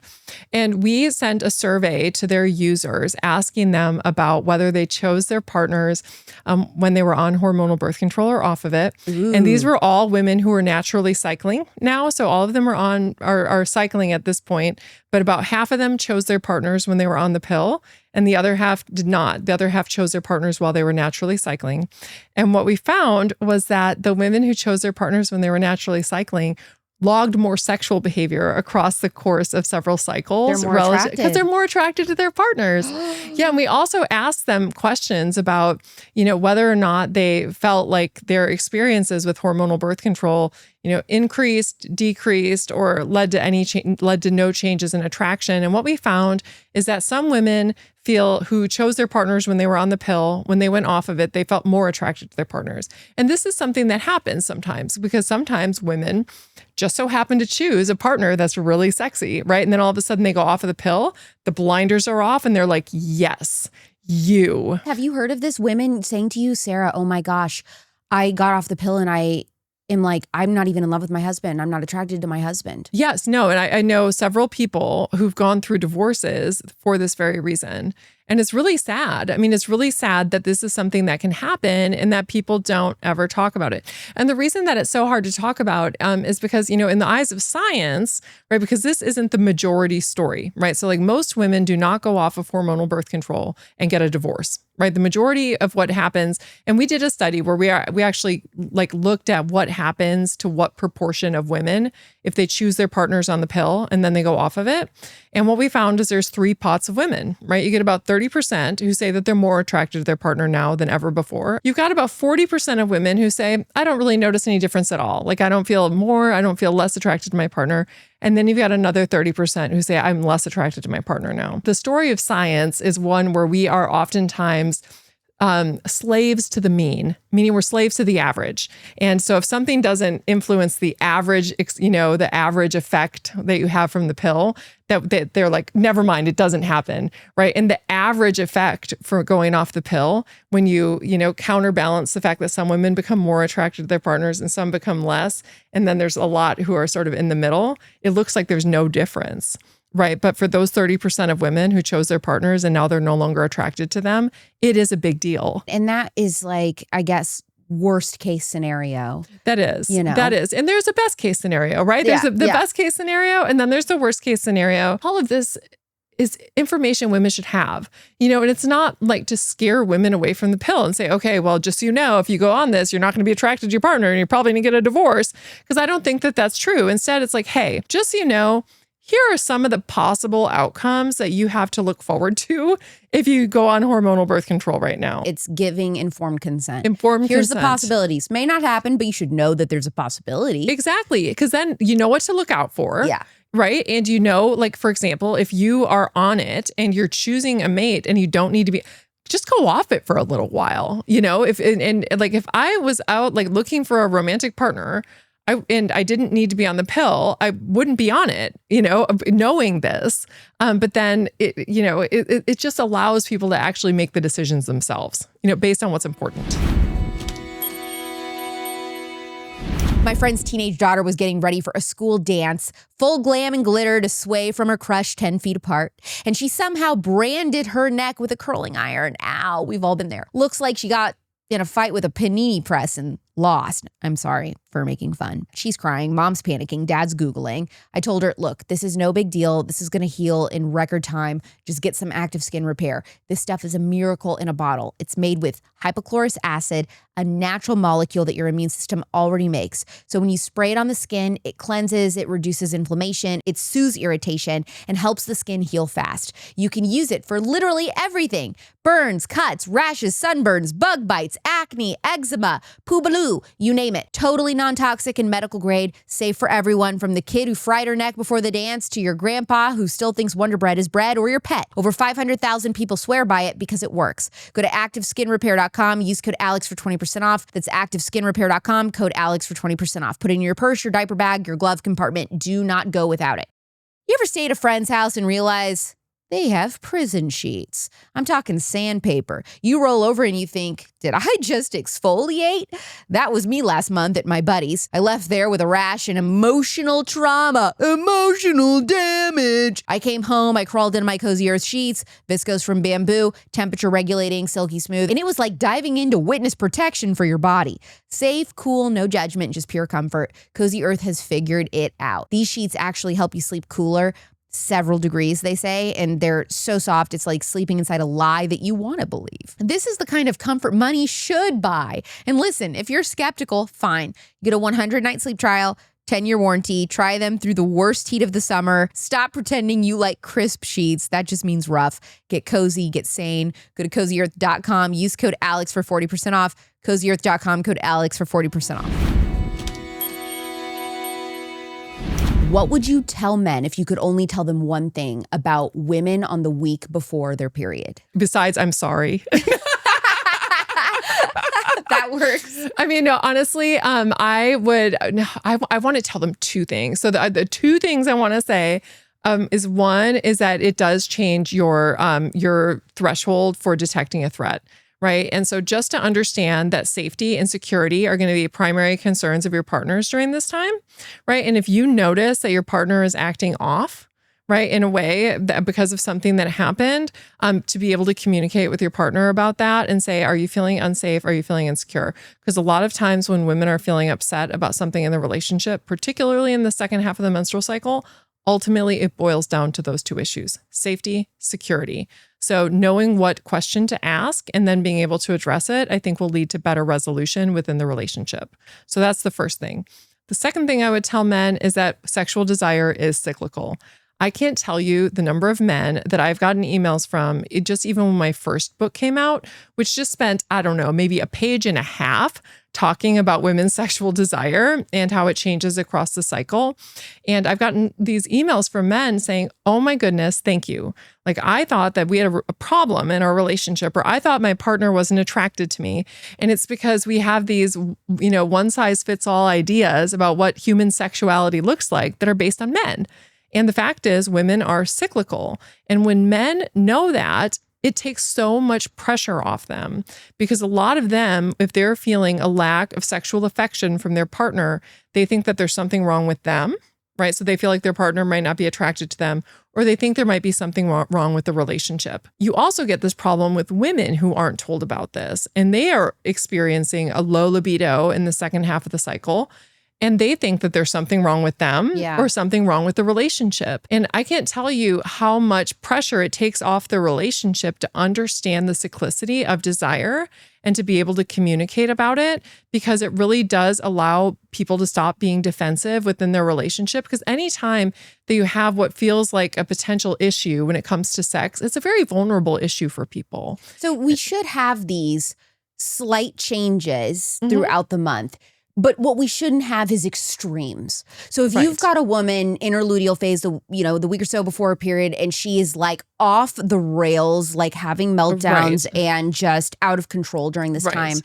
And we sent a survey to their users asking them about whether they chose their partners when they were on hormonal birth control or off of it. Ooh. And these were all women who were naturally cycling now. So all of them are cycling at this point, but about half of them chose their partners when they were on the pill, and the other half did not. The other half chose their partners while they were naturally cycling. And what we found was that the women who chose their partners when they were naturally cycling logged more sexual behavior across the course of several cycles. They're more attracted. Because they're more attracted to their partners. Yeah, and we also asked them questions about, whether or not they felt like their experiences with hormonal birth control, increased, decreased, or led to no changes in attraction. And what we found is that some women who chose their partners when they were on the pill, when they went off of it, they felt more attracted to their partners. And this is something that happens sometimes, because sometimes women just so happen to choose a partner that's really sexy, right? And then all of a sudden they go off of the pill, the blinders are off, and they're like, yes, you. Have you heard of this? Women saying to you, Sarah, oh my gosh, I got off the pill and I am like, I'm not even in love with my husband. I'm not attracted to my husband. Yes, no. And I know several people who've gone through divorces for this very reason. And it's really sad. I mean, it's really sad that this is something that can happen and that people don't ever talk about it. And the reason that it's so hard to talk about is because, in the eyes of science, right, because this isn't the majority story, right? So like most women do not go off of hormonal birth control and get a divorce, right? The majority of what happens, and we did a study where we actually looked at what happens to what proportion of women if they choose their partners on the pill and then they go off of it. And what we found is there's 3 pots of women, right? You get about 30% who say that they're more attracted to their partner now than ever before. You've got about 40% of women who say, I don't really notice any difference at all. Like I don't feel less attracted to my partner. And then you've got another 30% who say, I'm less attracted to my partner now. The story of science is one where we are oftentimes slaves to the mean, meaning we're slaves to the average. And so if something doesn't influence the average, the average effect that you have from the pill, that they're like, never mind, it doesn't happen, right? And the average effect for going off the pill, when you counterbalance the fact that some women become more attracted to their partners and some become less, and then there's a lot who are sort of in the middle, it looks like there's no difference. Right. But for those 30% of women who chose their partners and now they're no longer attracted to them, it is a big deal. And that is like, I guess, worst case scenario. That is. That is. And there's a best case scenario, right? There's the best case scenario and then there's the worst case scenario. All of this is information women should have, and it's not like to scare women away from the pill and say, okay, well, just so you know, if you go on this, you're not going to be attracted to your partner and you're probably going to get a divorce. Because I don't think that that's true. Instead, it's like, hey, just so you know, here are some of the possible outcomes that you have to look forward to if you go on hormonal birth control right now. It's giving informed consent. Here's the possibilities. May not happen, but you should know that there's a possibility. Exactly. Because then you know what to look out for. Yeah. Right. And like, for example, if you are on it and you're choosing a mate and you don't need to be, just go off it for a little while. If I was out looking for a romantic partner, I didn't need to be on the pill, I wouldn't be on it, knowing this. But then it just allows people to actually make the decisions themselves, based on what's important. My friend's teenage daughter was getting ready for a school dance, full glam and glitter to sway from her crush 10 feet apart. And she somehow branded her neck with a curling iron. Ow, we've all been there. Looks like she got in a fight with a panini press and lost. I'm sorry for making fun. She's crying. Mom's panicking. Dad's Googling. I told her, look, this is no big deal. This is going to heal in record time. Just get some active skin repair. This stuff is a miracle in a bottle. It's made with hypochlorous acid, a natural molecule that your immune system already makes. So when you spray it on the skin, it cleanses, it reduces inflammation, it soothes irritation, and helps the skin heal fast. You can use it for literally everything. Burns, cuts, rashes, sunburns, bug bites, acne, eczema, poobaloo, you name it. Totally non-toxic and medical grade, safe for everyone, from the kid who fried her neck before the dance to your grandpa who still thinks Wonder Bread is bread, or your pet. Over 500,000 people swear by it because it works. Go to ActiveSkinRepair.com, use code Alex for 20% off. That's ActiveSkinRepair.com, code Alex for 20% off. Put it in your purse, your diaper bag, your glove compartment. Do not go without it. You ever stay at a friend's house and realize they have prison sheets? I'm talking sandpaper. You roll over and you think, did I just exfoliate? That was me last month at my buddy's. I left there with a rash and emotional trauma, emotional damage. I came home, I crawled into my Cozy Earth sheets, viscose from bamboo, temperature regulating, silky smooth, and it was like diving into witness protection for your body. Safe, cool, no judgment, just pure comfort. Cozy Earth has figured it out. These sheets actually help you sleep cooler, several degrees, they say, and they're so soft, it's like sleeping inside a lie that you want to believe. This is the kind of comfort money should buy. And listen, if you're skeptical, fine. Get a 100-night sleep trial, 10-year warranty, try them through the worst heat of the summer. Stop pretending you like crisp sheets. That just means rough. Get cozy, get sane. Go to CozyEarth.com, use code Alex for 40% off. CozyEarth.com, code Alex for 40% off. What would you tell men if you could only tell them one thing about women on the week before their period? Besides, I'm sorry. That works. I mean, no, honestly, I want to tell them two things. So the two things I want to say is, one is that it does change your threshold for detecting a threat. Right. And so just to understand that safety and security are going to be primary concerns of your partners during this time. Right. And if you notice that your partner is acting off, right, in a way that because of something that happened, to be able to communicate with your partner about that and say, are you feeling unsafe? Are you feeling insecure? Because a lot of times when women are feeling upset about something in the relationship, particularly in the second half of the menstrual cycle, ultimately it boils down to those two issues: safety, security. So knowing what question to ask and then being able to address it, I think will lead to better resolution within the relationship. So that's the first thing. The second thing I would tell men is that sexual desire is cyclical. I can't tell you the number of men that I've gotten emails from, just even when my first book came out, which just spent, I don't know, maybe a page and a half talking about women's sexual desire and how it changes across the cycle. And I've gotten these emails from men saying, oh my goodness, thank you. Like, I thought that we had a problem in our relationship, or I thought my partner wasn't attracted to me. And it's because we have these, one size fits all ideas about what human sexuality looks like that are based on men. And the fact is, women are cyclical. And when men know that, it takes so much pressure off them, because a lot of them, if they're feeling a lack of sexual affection from their partner, they think that there's something wrong with them, right? So they feel like their partner might not be attracted to them, or they think there might be something wrong with the relationship. You also get this problem with women who aren't told about this, and they are experiencing a low libido in the second half of the cycle. And they think that there's something wrong with them or something wrong with the relationship. And I can't tell you how much pressure it takes off the relationship to understand the cyclicity of desire and to be able to communicate about it, because it really does allow people to stop being defensive within their relationship. Because anytime that you have what feels like a potential issue when it comes to sex, it's a very vulnerable issue for people. So we should have these slight changes throughout the month. But what we shouldn't have is extremes. So if you've got a woman in her luteal phase, the week or so before her period, and she is like off the rails, like having meltdowns and just out of control during this time,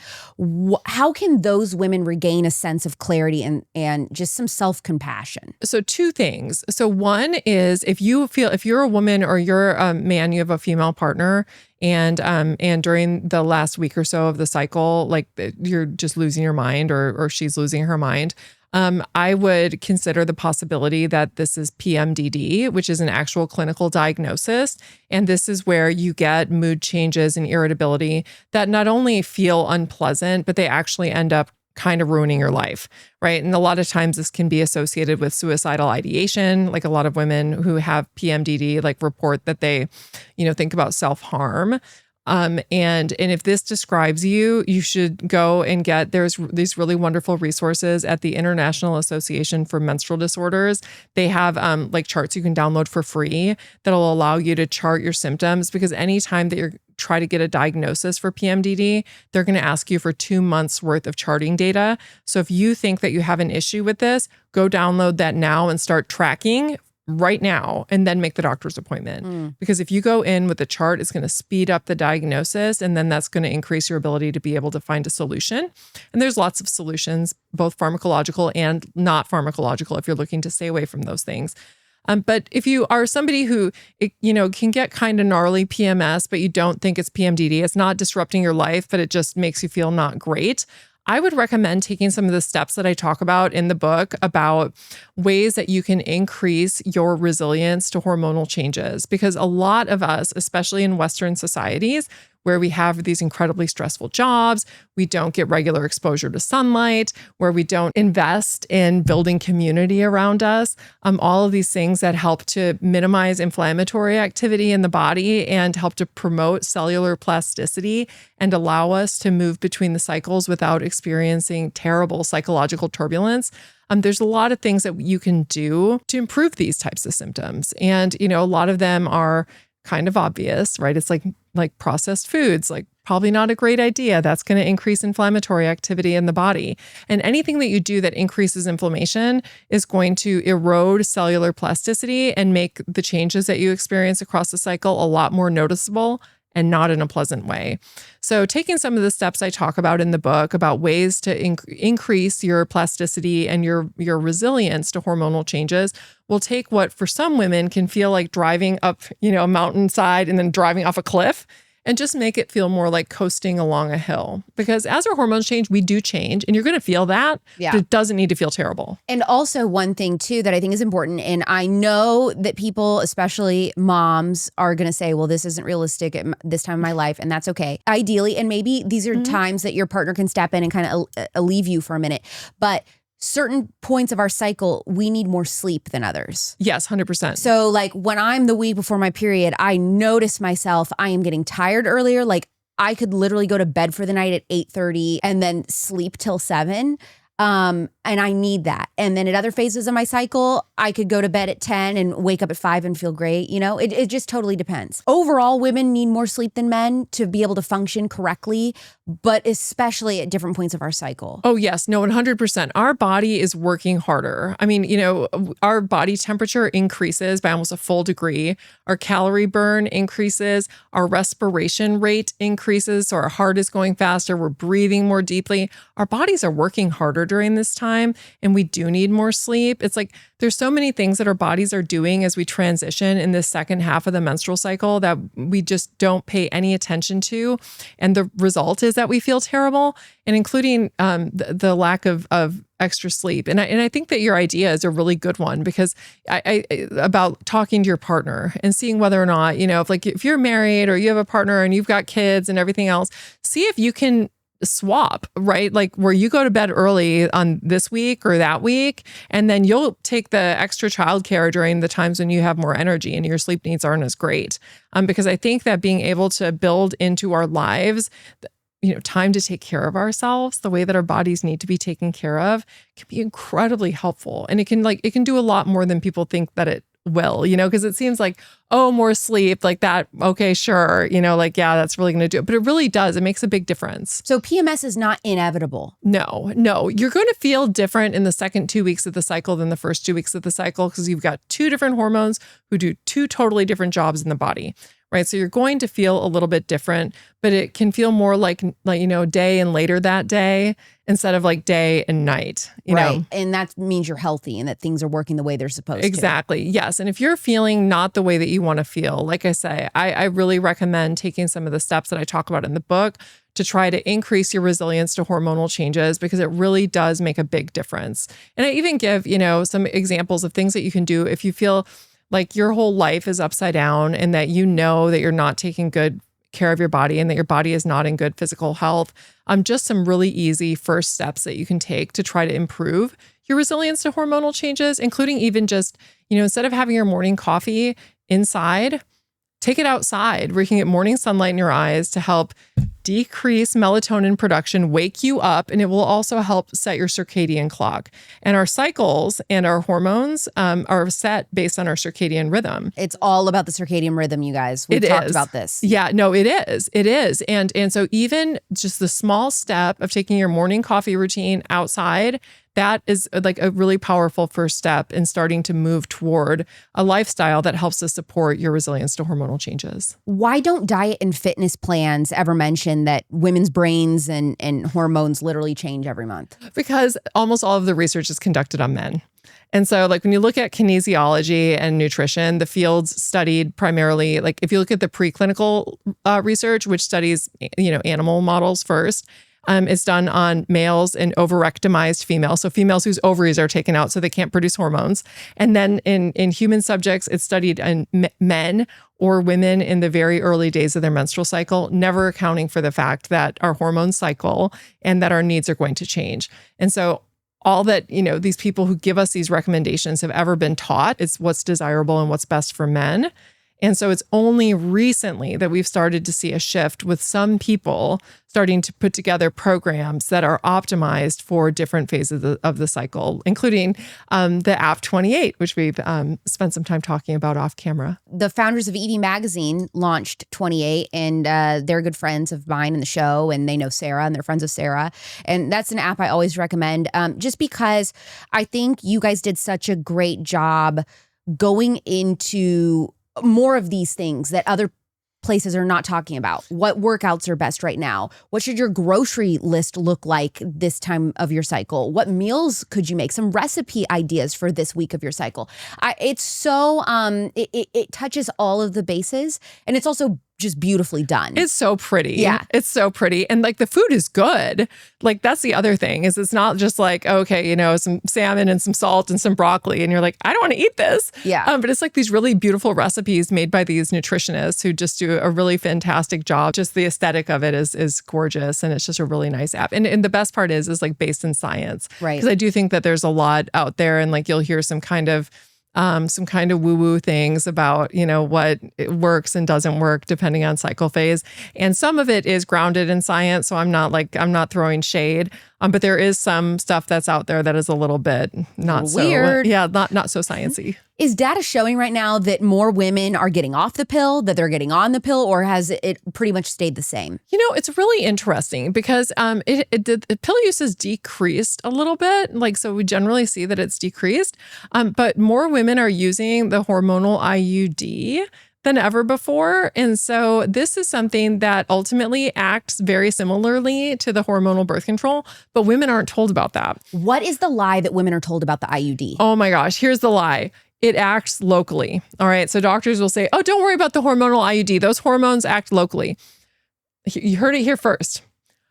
how can those women regain a sense of clarity and just some self-compassion? So two things. So one is, if you're a woman or you're a man, you have a female partner, and during the last week or so of the cycle, like you're just losing your mind, or she's losing her mind, I would consider the possibility that this is PMDD, which is an actual clinical diagnosis. And this is where you get mood changes and irritability that not only feel unpleasant, but they actually end up kind of ruining your life, right? And a lot of times this can be associated with suicidal ideation. Like a lot of women who have PMDD like report that they, think about self-harm. And if this describes you, you should go and there's these really wonderful resources at the International Association for Menstrual Disorders. They have like charts you can download for free that'll allow you to chart your symptoms, because anytime that you're try to get a diagnosis for PMDD, they're going to ask you for 2 months worth of charting data. So if you think that you have an issue with this, go download that now and start tracking right now, and then make the doctor's appointment. Because if you go in with a chart, it's going to speed up the diagnosis, and then that's going to increase your ability to be able to find a solution. And there's lots of solutions, both pharmacological and not pharmacological, if you're looking to stay away from those things. But if you are somebody who, can get kind of gnarly PMS, but you don't think it's PMDD, it's not disrupting your life, but it just makes you feel not great, I would recommend taking some of the steps that I talk about in the book about ways that you can increase your resilience to hormonal changes. Because a lot of us, especially in Western societies, where we have these incredibly stressful jobs, we don't get regular exposure to sunlight, where we don't invest in building community around us, all of these things that help to minimize inflammatory activity in the body and help to promote cellular plasticity and allow us to move between the cycles without experiencing terrible psychological turbulence. There's a lot of things that you can do to improve these types of symptoms. And, a lot of them are kind of obvious, right? It's like processed foods, like probably not a great idea. That's going to increase inflammatory activity in the body. And anything that you do that increases inflammation is going to erode cellular plasticity and make the changes that you experience across the cycle a lot more noticeable and not in a pleasant way. So taking some of the steps I talk about in the book about ways to increase your plasticity and your resilience to hormonal changes will take what for some women can feel like driving up, a mountainside and then driving off a cliff, and just make it feel more like coasting along a hill. Because as our hormones change, we do change, and you're going to feel that, but it doesn't need to feel terrible. And also one thing too that I think is important, and I know that people, especially moms, are going to say, well, this isn't realistic at this time of my life, and that's okay. Ideally, and maybe these are times that your partner can step in and kind of alleviate you for a minute, but certain points of our cycle, we need more sleep than others. Yes, 100%. So like when I'm the week before my period, I notice myself, I am getting tired earlier. Like I could literally go to bed for the night at 8:30 and then sleep till 7. And I need that. And then at other phases of my cycle, I could go to bed at 10 and wake up at 5 and feel great. It just totally depends. Overall, women need more sleep than men to be able to function correctly, but especially at different points of our cycle. Oh, yes. No, 100%. Our body is working harder. I mean, our body temperature increases by almost a full degree. Our calorie burn increases. Our respiration rate increases. So our heart is going faster. We're breathing more deeply. Our bodies are working harder during this time, and we do need more sleep. It's like there's so many things that our bodies are doing as we transition in this second half of the menstrual cycle that we just don't pay any attention to. And the result is that we feel terrible, and including the lack of extra sleep. And I think that your idea is a really good one, because I about talking to your partner and seeing whether or not, if you're married or you have a partner and you've got kids and everything else, see if you can swap, right? Like where you go to bed early on this week or that week, and then you'll take the extra childcare during the times when you have more energy and your sleep needs aren't as great. Because I think that being able to build into our lives, time to take care of ourselves the way that our bodies need to be taken care of can be incredibly helpful. And it can do a lot more than people think that it will, because it seems like, oh, more sleep like that. Okay, sure. Yeah, that's really going to do it. But it really does. It makes a big difference. So PMS is not inevitable. No. You're going to feel different in the second 2 weeks of the cycle than the first 2 weeks of the cycle, because you've got two different hormones who do two totally different jobs in the body. right? So you're going to feel a little bit different, but it can feel more like day and later that day instead of like day and night, you know? And that means you're healthy and that things are working the way they're supposed to. Exactly. Yes. And if you're feeling not the way that you want to feel, like I say, I really recommend taking some of the steps that I talk about in the book to try to increase your resilience to hormonal changes, because it really does make a big difference. And I even give, some examples of things that you can do if you feel like your whole life is upside down and that you know that you're not taking good care of your body and that your body is not in good physical health. Just some really easy first steps that you can take to try to improve your resilience to hormonal changes, including even just, instead of having your morning coffee inside, take it outside where you can get morning sunlight in your eyes to help decrease melatonin production, wake you up, and it will also help set your circadian clock. And our cycles and our hormones are set based on our circadian rhythm. It's all about the circadian rhythm, you guys. We've talked about this. Yeah, no, it is. It is. And so even just the small step of taking your morning coffee routine outside, that is like a really powerful first step in starting to move toward a lifestyle that helps to support your resilience to hormonal changes. Why don't diet and fitness plans ever mention that women's brains and hormones literally change every month? Because almost all of the research is conducted on men. And so like when you look at kinesiology and nutrition, the fields studied primarily, like if you look at the preclinical research, which studies, animal models first, it's done on males and overrectomized females. So females whose ovaries are taken out so they can't produce hormones. And then in human subjects, it's studied on men or women in the very early days of their menstrual cycle, never accounting for the fact that our hormones cycle and that our needs are going to change. And so all that, these people who give us these recommendations have ever been taught is what's desirable and what's best for men. And so it's only recently that we've started to see a shift with some people starting to put together programs that are optimized for different phases of the cycle, including the AF28, which we've spent some time talking about off camera. The founders of ED Magazine launched 28, and they're good friends of mine in the show, and they know Sarah, and they're friends of Sarah. And that's an app I always recommend, just because I think you guys did such a great job going into more of these things that other places are not talking about. What workouts are best right now? What should your grocery list look like this time of your cycle? What meals could you make? Some recipe ideas for this week of your cycle. It's so, it touches all of the bases, and it's also just beautifully done. It's so pretty. Yeah. It's so pretty. And like the food is good. Like that's the other thing is it's not just like, okay, some salmon and some salt and some broccoli. And you're like, I don't want to eat this. Yeah. But it's like these really beautiful recipes made by these nutritionists who just do a really fantastic job. Just the aesthetic of it is gorgeous. And it's just a really nice app. And the best part is like based in science. Right. Because I do think that there's a lot out there and like you'll hear some kind of woo-woo things about, what works and doesn't work depending on cycle phase. And some of it is grounded in science. So I'm not throwing shade. But there is some stuff that's out there that is a little bit not so weird. Yeah, not so sciencey. Is data showing right now that more women are getting off the pill, that they're getting on the pill, or has it pretty much stayed the same? It's really interesting because the pill use has decreased a little bit. Like, so we generally see that it's decreased, but more women are using the hormonal IUD than ever before. And so this is something that ultimately acts very similarly to the hormonal birth control, but women aren't told about that. What is the lie that women are told about the IUD? Oh my gosh, here's the lie. It acts locally. All right. So doctors will say, oh, don't worry about the hormonal IUD. Those hormones act locally. You heard it here first.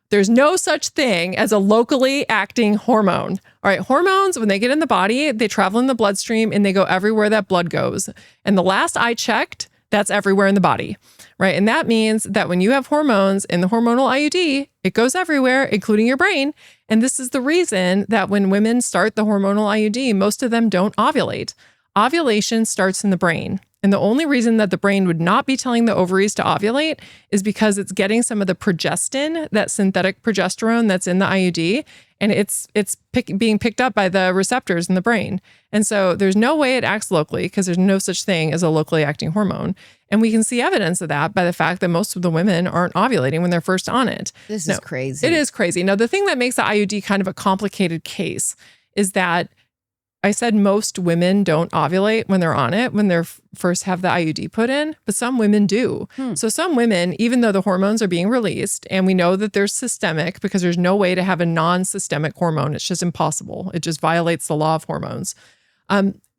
There's no such thing as a locally acting hormone. All right. Hormones, when they get in the body, they travel in the bloodstream and they go everywhere that blood goes. And the last I checked, that's everywhere in the body, right? And that means that when you have hormones in the hormonal IUD, it goes everywhere, including your brain. And this is the reason that when women start the hormonal IUD, most of them don't ovulate. Ovulation starts in the brain. And the only reason that the brain would not be telling the ovaries to ovulate is because it's getting some of the progestin, that synthetic progesterone that's in the IUD, and it's being picked up by the receptors in the brain. And so there's no way it acts locally because there's no such thing as a locally acting hormone. And we can see evidence of that by the fact that most of the women aren't ovulating when they're first on it. This is crazy. It is crazy. Now, the thing that makes the IUD kind of a complicated case is that I said most women don't ovulate when they're on it, when they're first have the IUD put in, but some women do. So some women, even though the hormones are being released, and we know that there's systemic, because there's no way to have a non-systemic hormone. It's just impossible. It just violates the law of hormones.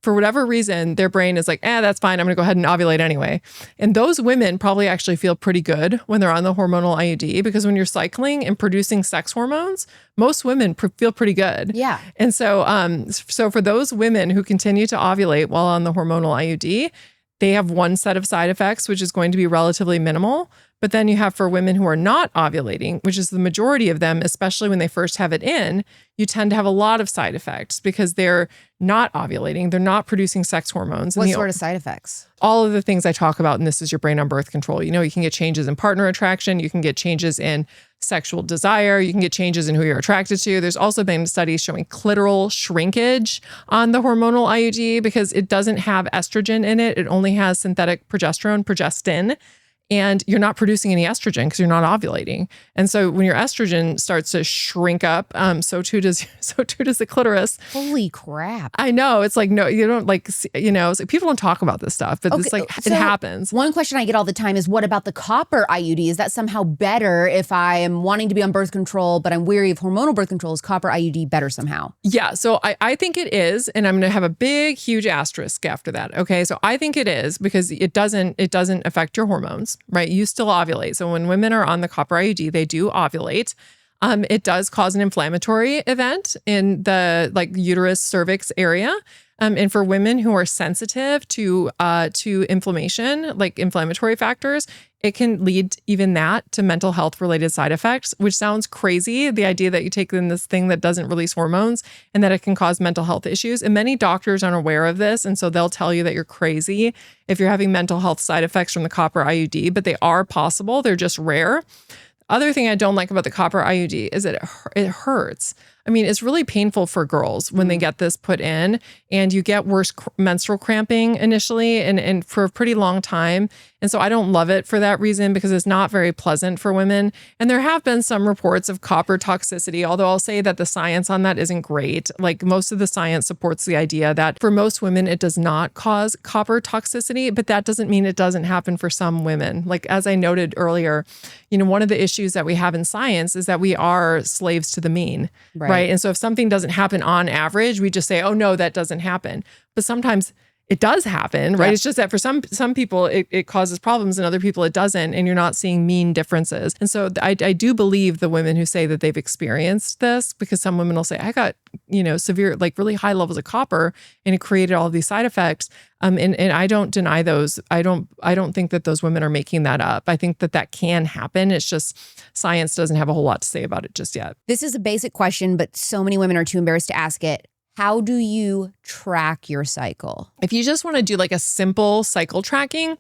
For whatever reason, their brain is like, that's fine. I'm going to go ahead and ovulate anyway. And those women probably actually feel pretty good when they're on the hormonal IUD, because when you're cycling and producing sex hormones, most women feel pretty good. Yeah. And so, so for those women who continue to ovulate while on the hormonal IUD, they have one set of side effects, which is going to be relatively minimal. But then you have for women who are not ovulating, which is the majority of them, especially when they first have it in, you tend to have a lot of side effects because they're not ovulating. They're not producing sex hormones. What sort of side effects? All of the things I talk about, and this is your brain on birth control. You can get changes in partner attraction. You can get changes in sexual desire. You can get changes in who you're attracted to. There's also been studies showing clitoral shrinkage on the hormonal IUD because it doesn't have estrogen in it. It only has synthetic progesterone, progestin. And you're not producing any estrogen because you're not ovulating. And so when your estrogen starts to shrink up, so too does the clitoris. Holy crap. I know. It's like, no, you don't it's like people don't talk about this stuff, but it's like, it happens. One question I get all the time is, what about the copper IUD? Is that somehow better if I am wanting to be on birth control, but I'm weary of hormonal birth control? Is copper IUD better somehow? Yeah. So I think it is. And I'm going to have a big, huge asterisk after that. Okay. So I think it is because it doesn't affect your hormones. Right? You still ovulate. So when women are on the copper IUD, they do ovulate. It does cause an inflammatory event in the uterus cervix area. And for women who are sensitive to inflammation, like inflammatory factors, it can lead even that to mental health related side effects, which sounds crazy. The idea that you take in this thing that doesn't release hormones and that it can cause mental health issues. And many doctors aren't aware of this. And so they'll tell you that you're crazy if you're having mental health side effects from the copper IUD, but they are possible. They're just rare. Other thing I don't like about the copper IUD is that it hurts. I mean, it's really painful for girls when they get this put in, and you get worse menstrual cramping initially and for a pretty long time. And so I don't love it for that reason, because it's not very pleasant for women. And there have been some reports of copper toxicity, although I'll say that the science on that isn't great. Like, most of the science supports the idea that for most women, it does not cause copper toxicity, but that doesn't mean it doesn't happen for some women. Like, as I noted earlier, one of the issues that we have in science is that we are slaves to the mean. Right. And so if something doesn't happen on average, we just say, oh no, that doesn't happen. But sometimes it does happen, right? Yeah. It's just that for some people, it causes problems, and other people it doesn't, and you're not seeing mean differences. And so I do believe the women who say that they've experienced this, because some women will say, I got, severe, really high levels of copper, and it created all of these side effects. And I don't deny those. I don't think that those women are making that up. I think that can happen. It's just science doesn't have a whole lot to say about it just yet. This is a basic question, but so many women are too embarrassed to ask it. How do you track your cycle? If you just want to do a simple cycle tracking,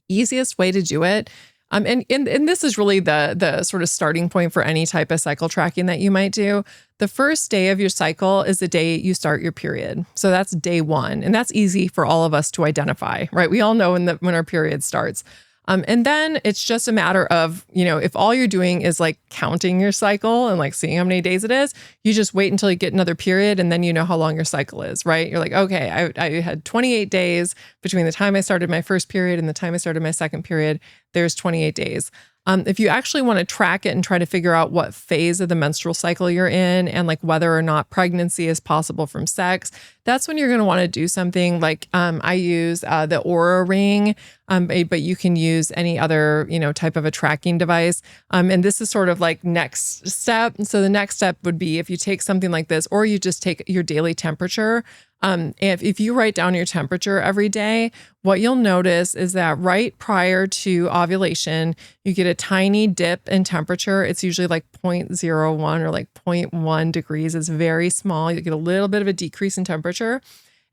easiest way to do it. And this is really the sort of starting point for any type of cycle tracking that you might do. The first day of your cycle is the day you start your period. So that's day one. And that's easy for all of us to identify, right? We all know when our period starts. And then it's just a matter of, if all you're doing is counting your cycle and seeing how many days it is, you just wait until you get another period, and then you know how long your cycle is, right? You're like, okay, I had 28 days between the time I started my first period and the time I started my second period. There's 28 days. If you actually want to track it and try to figure out what phase of the menstrual cycle you're in, and whether or not pregnancy is possible from sex, that's when you're going to want to do something like I use the Oura ring, but you can use any other type of a tracking device. And this is sort of next step. So the next step would be if you take something like this, or you just take your daily temperature. If you write down your temperature every day, what you'll notice is that right prior to ovulation, you get a tiny dip in temperature. It's usually 0.01 or 0.1 degrees. It's very small. You get a little bit of a decrease in temperature.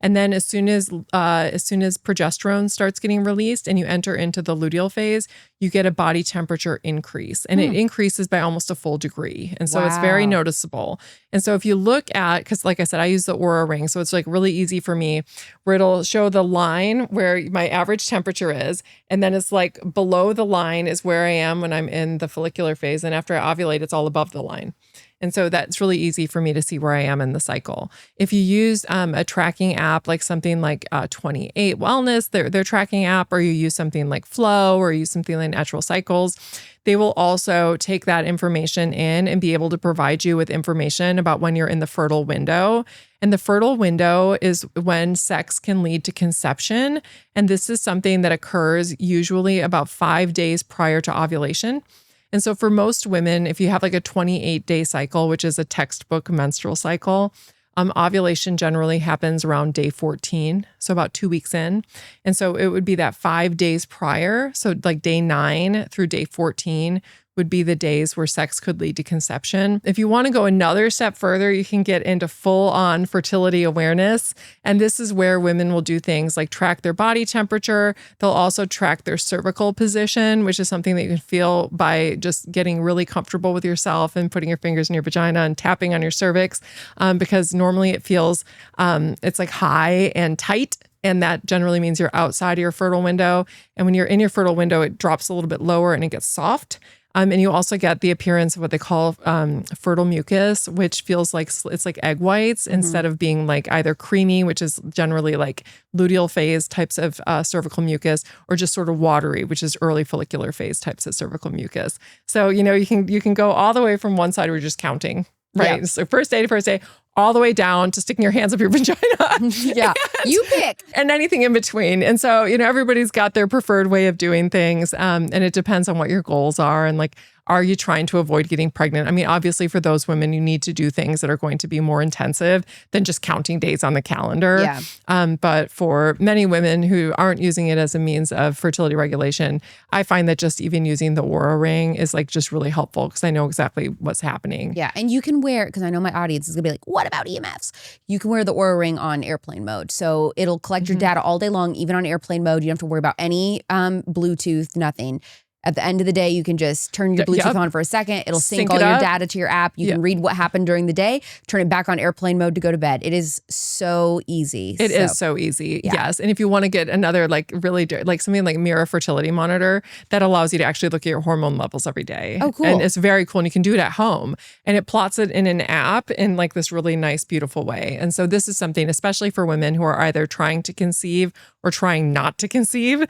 And then as soon as progesterone starts getting released and you enter into the luteal phase, you get a body temperature increase, and it increases by almost a full degree. And so it's very noticeable. And so if you look at, because like I said, I use the Oura ring, so it's really easy for me, where it'll show the line where my average temperature is. And then it's below the line is where I am when I'm in the follicular phase. And after I ovulate, it's all above the line. And so that's really easy for me to see where I am in the cycle. If you use a tracking app, like something like 28 Wellness, their tracking app, or you use something like Flow, or use something like Natural Cycles, they will also take that information in and be able to provide you with information about when you're in the fertile window. And the fertile window is when sex can lead to conception. And this is something that occurs usually about 5 days prior to ovulation. And so for most women, if you have like a 28-day cycle, which is a textbook menstrual cycle, ovulation generally happens around day 14, so about 2 weeks in. And so it would be that 5 days prior. So like day 9 through day 14 would be the days where sex could lead to conception. If you want to go another step further, you can get into full-on fertility awareness. And this is where women will do things like track their body temperature. They'll also track their cervical position, which is something that you can feel by just getting really comfortable with yourself and putting your fingers in your vagina and tapping on your cervix, because normally it feels, it's like high and tight. And that generally means you're outside of your fertile window. And when you're in your fertile window, it drops a little bit lower and it gets soft. And you also get the appearance of what they call fertile mucus, which feels like it's like egg whites instead of being like either creamy, which is generally like luteal phase types of cervical mucus, or just sort of watery, which is early follicular phase types of cervical mucus. So, you can go all the way from one side where you're just counting, right? Yep. So first day, all the way down to sticking your hands up your vagina. Yeah, you pick. And anything in between. And so, everybody's got their preferred way of doing things. And it depends on what your goals are. And like, are you trying to avoid getting pregnant? I mean, obviously for those women, you need to do things that are going to be more intensive than just counting days on the calendar. Yeah. But for many women who aren't using it as a means of fertility regulation, I find that just even using the Oura ring is like just really helpful because I know exactly what's happening. Yeah. And you can wear, because I know my audience is gonna be like, what about EMFs? You can wear the Oura ring on airplane mode. So it'll collect your data all day long, even on airplane mode. You don't have to worry about any Bluetooth, nothing. At the end of the day, you can just turn your Bluetooth on for a second. It'll sync all your data to your app. You can read what happened during the day, turn it back on airplane mode to go to bed. It is so easy. It is so easy. Yeah. Yes. And if you want to get another like really like something like Mirror Fertility Monitor, that allows you to actually look at your hormone levels every day. Oh, cool. And it's very cool. And you can do it at home. And it plots it in an app in like this really nice, beautiful way. And so this is something, especially for women who are either trying to conceive or trying not to conceive,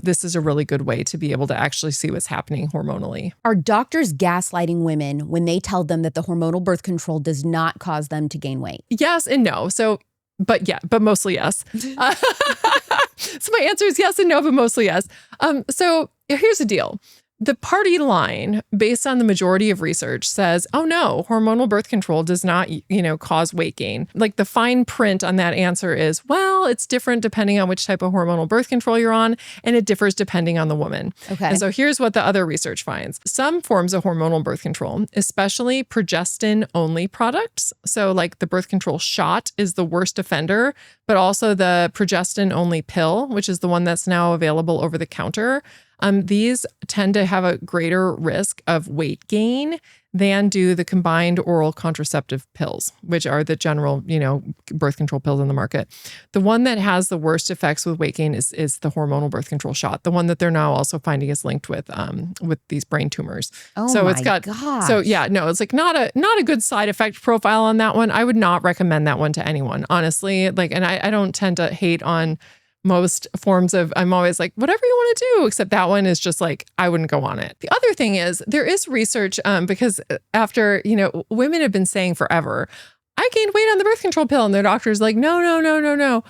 this is a really good way to be able to actually see what's happening hormonally. Are doctors gaslighting women when they tell them that the hormonal birth control does not cause them to gain weight? Yes and no. But mostly yes. So my answer is yes and no, but mostly yes. So here's the deal. The party line, based on the majority of research, says, oh no, hormonal birth control does not, cause weight gain. Like the fine print on that answer is, well, it's different depending on which type of hormonal birth control you're on, and it differs depending on the woman. Okay. And so here's what the other research finds. Some forms of hormonal birth control, especially progestin-only products, so like the birth control shot is the worst offender, but also the progestin-only pill, which is the one that's now available over the counter, these tend to have a greater risk of weight gain than do the combined oral contraceptive pills, which are the general, birth control pills in the market. The one that has the worst effects with weight gain is the hormonal birth control shot, the one that they're now also finding is linked with these brain tumors. Oh, so my it's got, gosh. So yeah, no, it's like not a good side effect profile on that one. I would not recommend that one to anyone, honestly. Like, and I don't tend to hate on most forms of, I'm always like, whatever you want to do, except that one is just like, I wouldn't go on it. The other thing is there is research, because after, women have been saying forever, I gained weight on the birth control pill, and their doctor's like, no.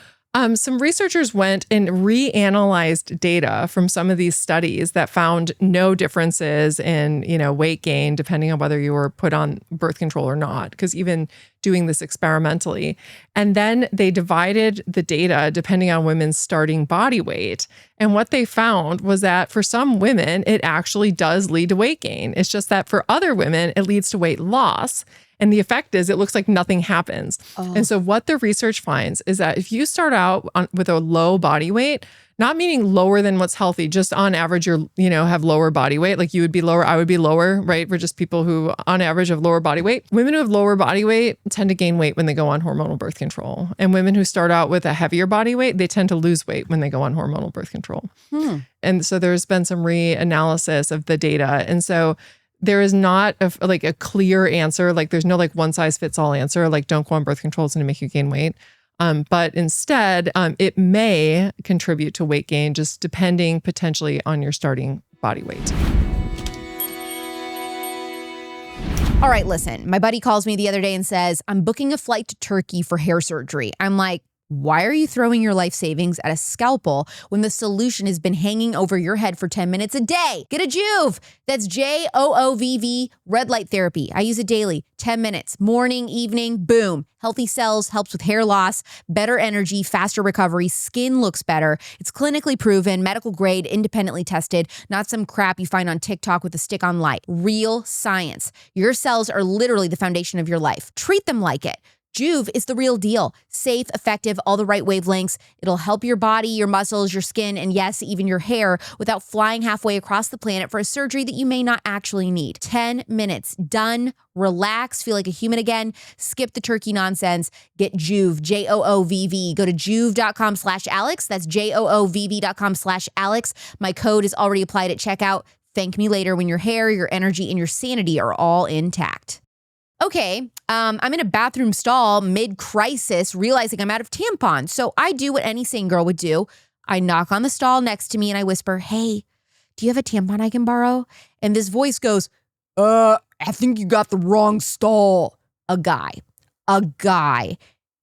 Some researchers went and reanalyzed data from some of these studies that found no differences in, weight gain, depending on whether you were put on birth control or not, because even doing this experimentally. And then they divided the data depending on women's starting body weight. And what they found was that for some women, it actually does lead to weight gain. It's just that for other women, it leads to weight loss. And the effect is it looks like nothing happens. Oh. And so what the research finds is that if you start out with a low body weight, not meaning lower than what's healthy, just on average, have lower body weight, like you would be lower, I would be lower, right? We're just people who on average have lower body weight. Women who have lower body weight tend to gain weight when they go on hormonal birth control. And women who start out with a heavier body weight, they tend to lose weight when they go on hormonal birth control. And so there's been some reanalysis of the data. And so there is not a clear answer. Like there's no like one size fits all answer. Like don't go on birth control, it's going to make you gain weight. But instead, it may contribute to weight gain, just depending potentially on your starting body weight. All right, listen, my buddy calls me the other day and says, I'm booking a flight to Turkey for hair surgery. I'm like, why are you throwing your life savings at a scalpel when the solution has been hanging over your head for 10 minutes a day? Get a Joovv. That's Joovv, red light therapy. I use it daily, 10 minutes, morning, evening, boom. Healthy cells, helps with hair loss, better energy, faster recovery, skin looks better. It's clinically proven, medical grade, independently tested, not some crap you find on TikTok with a stick-on light. Real science. Your cells are literally the foundation of your life. Treat them like it. Joovv is the real deal. Safe, effective, all the right wavelengths. It'll help your body, your muscles, your skin, and yes, even your hair without flying halfway across the planet for a surgery that you may not actually need. 10 minutes. Done. Relax. Feel like a human again. Skip the turkey nonsense. Get Joovv. Joovv. Go to joovv.com/Alex. That's joovv.com/Alex. My code is already applied at checkout. Thank me later when your hair, your energy, and your sanity are all intact. Okay, I'm in a bathroom stall mid-crisis, realizing I'm out of tampons. So I do what any sane girl would do. I knock on the stall next to me and I whisper, hey, do you have a tampon I can borrow? And this voice goes, I think you got the wrong stall. A guy.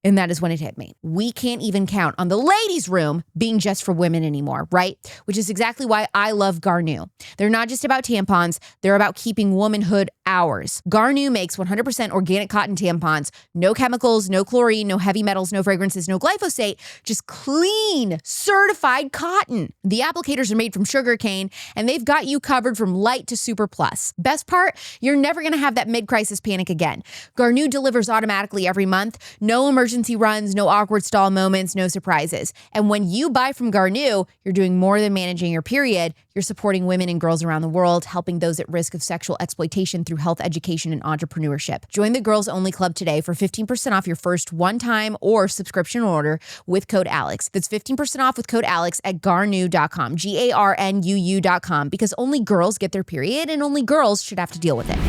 And that is when it hit me. We can't even count on the ladies' room being just for women anymore, right? Which is exactly why I love Garnu. They're not just about tampons, they're about keeping womanhood ours. Garnu makes 100% organic cotton tampons, no chemicals, no chlorine, no heavy metals, no fragrances, no glyphosate, just clean, certified cotton. The applicators are made from sugarcane, and they've got you covered from light to super plus. Best part, you're never gonna have that mid-crisis panic again. Garnu delivers automatically every month, no emergency runs, no awkward stall moments, no surprises. And when you buy from Garnu, you're doing more than managing your period. You're supporting women and girls around the world, helping those at risk of sexual exploitation through health education and entrepreneurship. Join the Girls Only Club today for 15% off your first one-time or subscription order with code ALEX. That's 15% off with code ALEX at garnu.com, GARNUU.com, because only girls get their period and only girls should have to deal with it.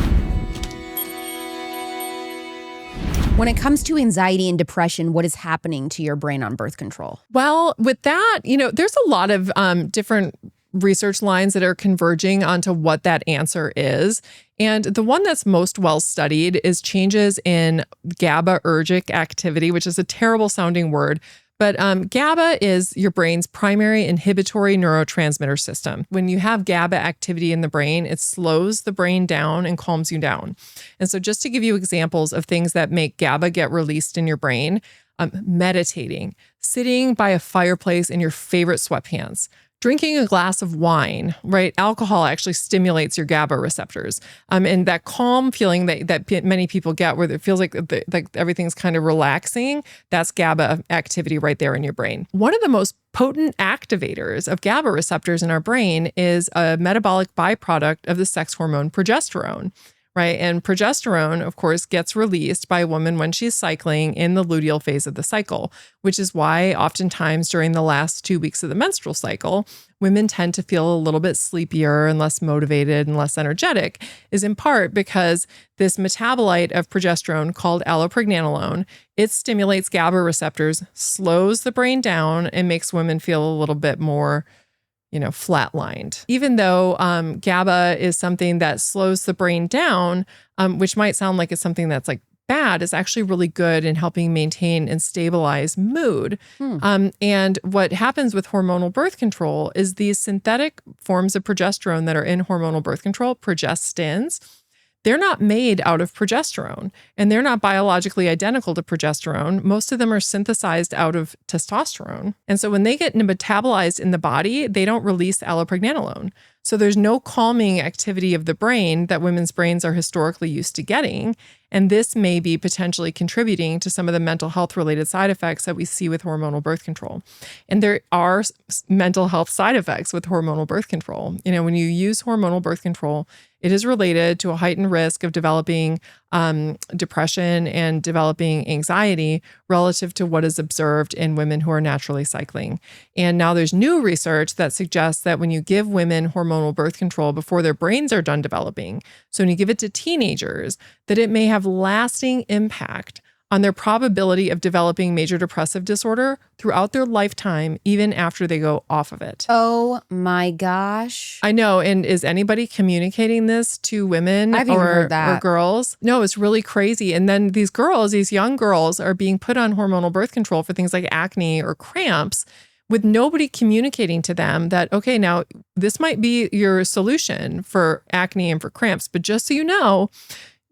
When it comes to anxiety and depression, what is happening to your brain on birth control? Well, with that, there's a lot of different research lines that are converging onto what that answer is. And the one that's most well studied is changes in GABAergic activity, which is a terrible sounding word. But GABA is your brain's primary inhibitory neurotransmitter system. When you have GABA activity in the brain, it slows the brain down and calms you down. And so just to give you examples of things that make GABA get released in your brain, meditating, sitting by a fireplace in your favorite sweatpants, drinking a glass of wine, right? Alcohol actually stimulates your GABA receptors. And that calm feeling that many people get where it feels like everything's kind of relaxing, that's GABA activity right there in your brain. One of the most potent activators of GABA receptors in our brain is a metabolic byproduct of the sex hormone progesterone. Right. And progesterone, of course, gets released by a woman when she's cycling in the luteal phase of the cycle, which is why oftentimes during the last 2 weeks of the menstrual cycle, women tend to feel a little bit sleepier and less motivated and less energetic, is in part because this metabolite of progesterone called allopregnanolone, it stimulates GABA receptors, slows the brain down, and makes women feel a little bit more flatlined. Even though GABA is something that slows the brain down, which might sound like it's something that's like bad, is actually really good in helping maintain and stabilize mood. And what happens with hormonal birth control is these synthetic forms of progesterone that are in hormonal birth control, progestins, they're not made out of progesterone, and they're not biologically identical to progesterone. Most of them are synthesized out of testosterone. And so when they get metabolized in the body, they don't release allopregnanolone. So there's no calming activity of the brain that women's brains are historically used to getting. And this may be potentially contributing to some of the mental health related side effects that we see with hormonal birth control. And there are mental health side effects with hormonal birth control. When you use hormonal birth control, it is related to a heightened risk of developing depression and developing anxiety relative to what is observed in women who are naturally cycling. And now there's new research that suggests that when you give women hormonal birth control before their brains are done developing, so when you give it to teenagers, that it may have lasting impact on their probability of developing major depressive disorder throughout their lifetime, even after they go off of it. Oh my gosh. I know. And is anybody communicating this to women or girls? No, it's really crazy. And then these girls, these young girls, are being put on hormonal birth control for things like acne or cramps, with nobody communicating to them that, okay, now this might be your solution for acne and for cramps, but just so you know,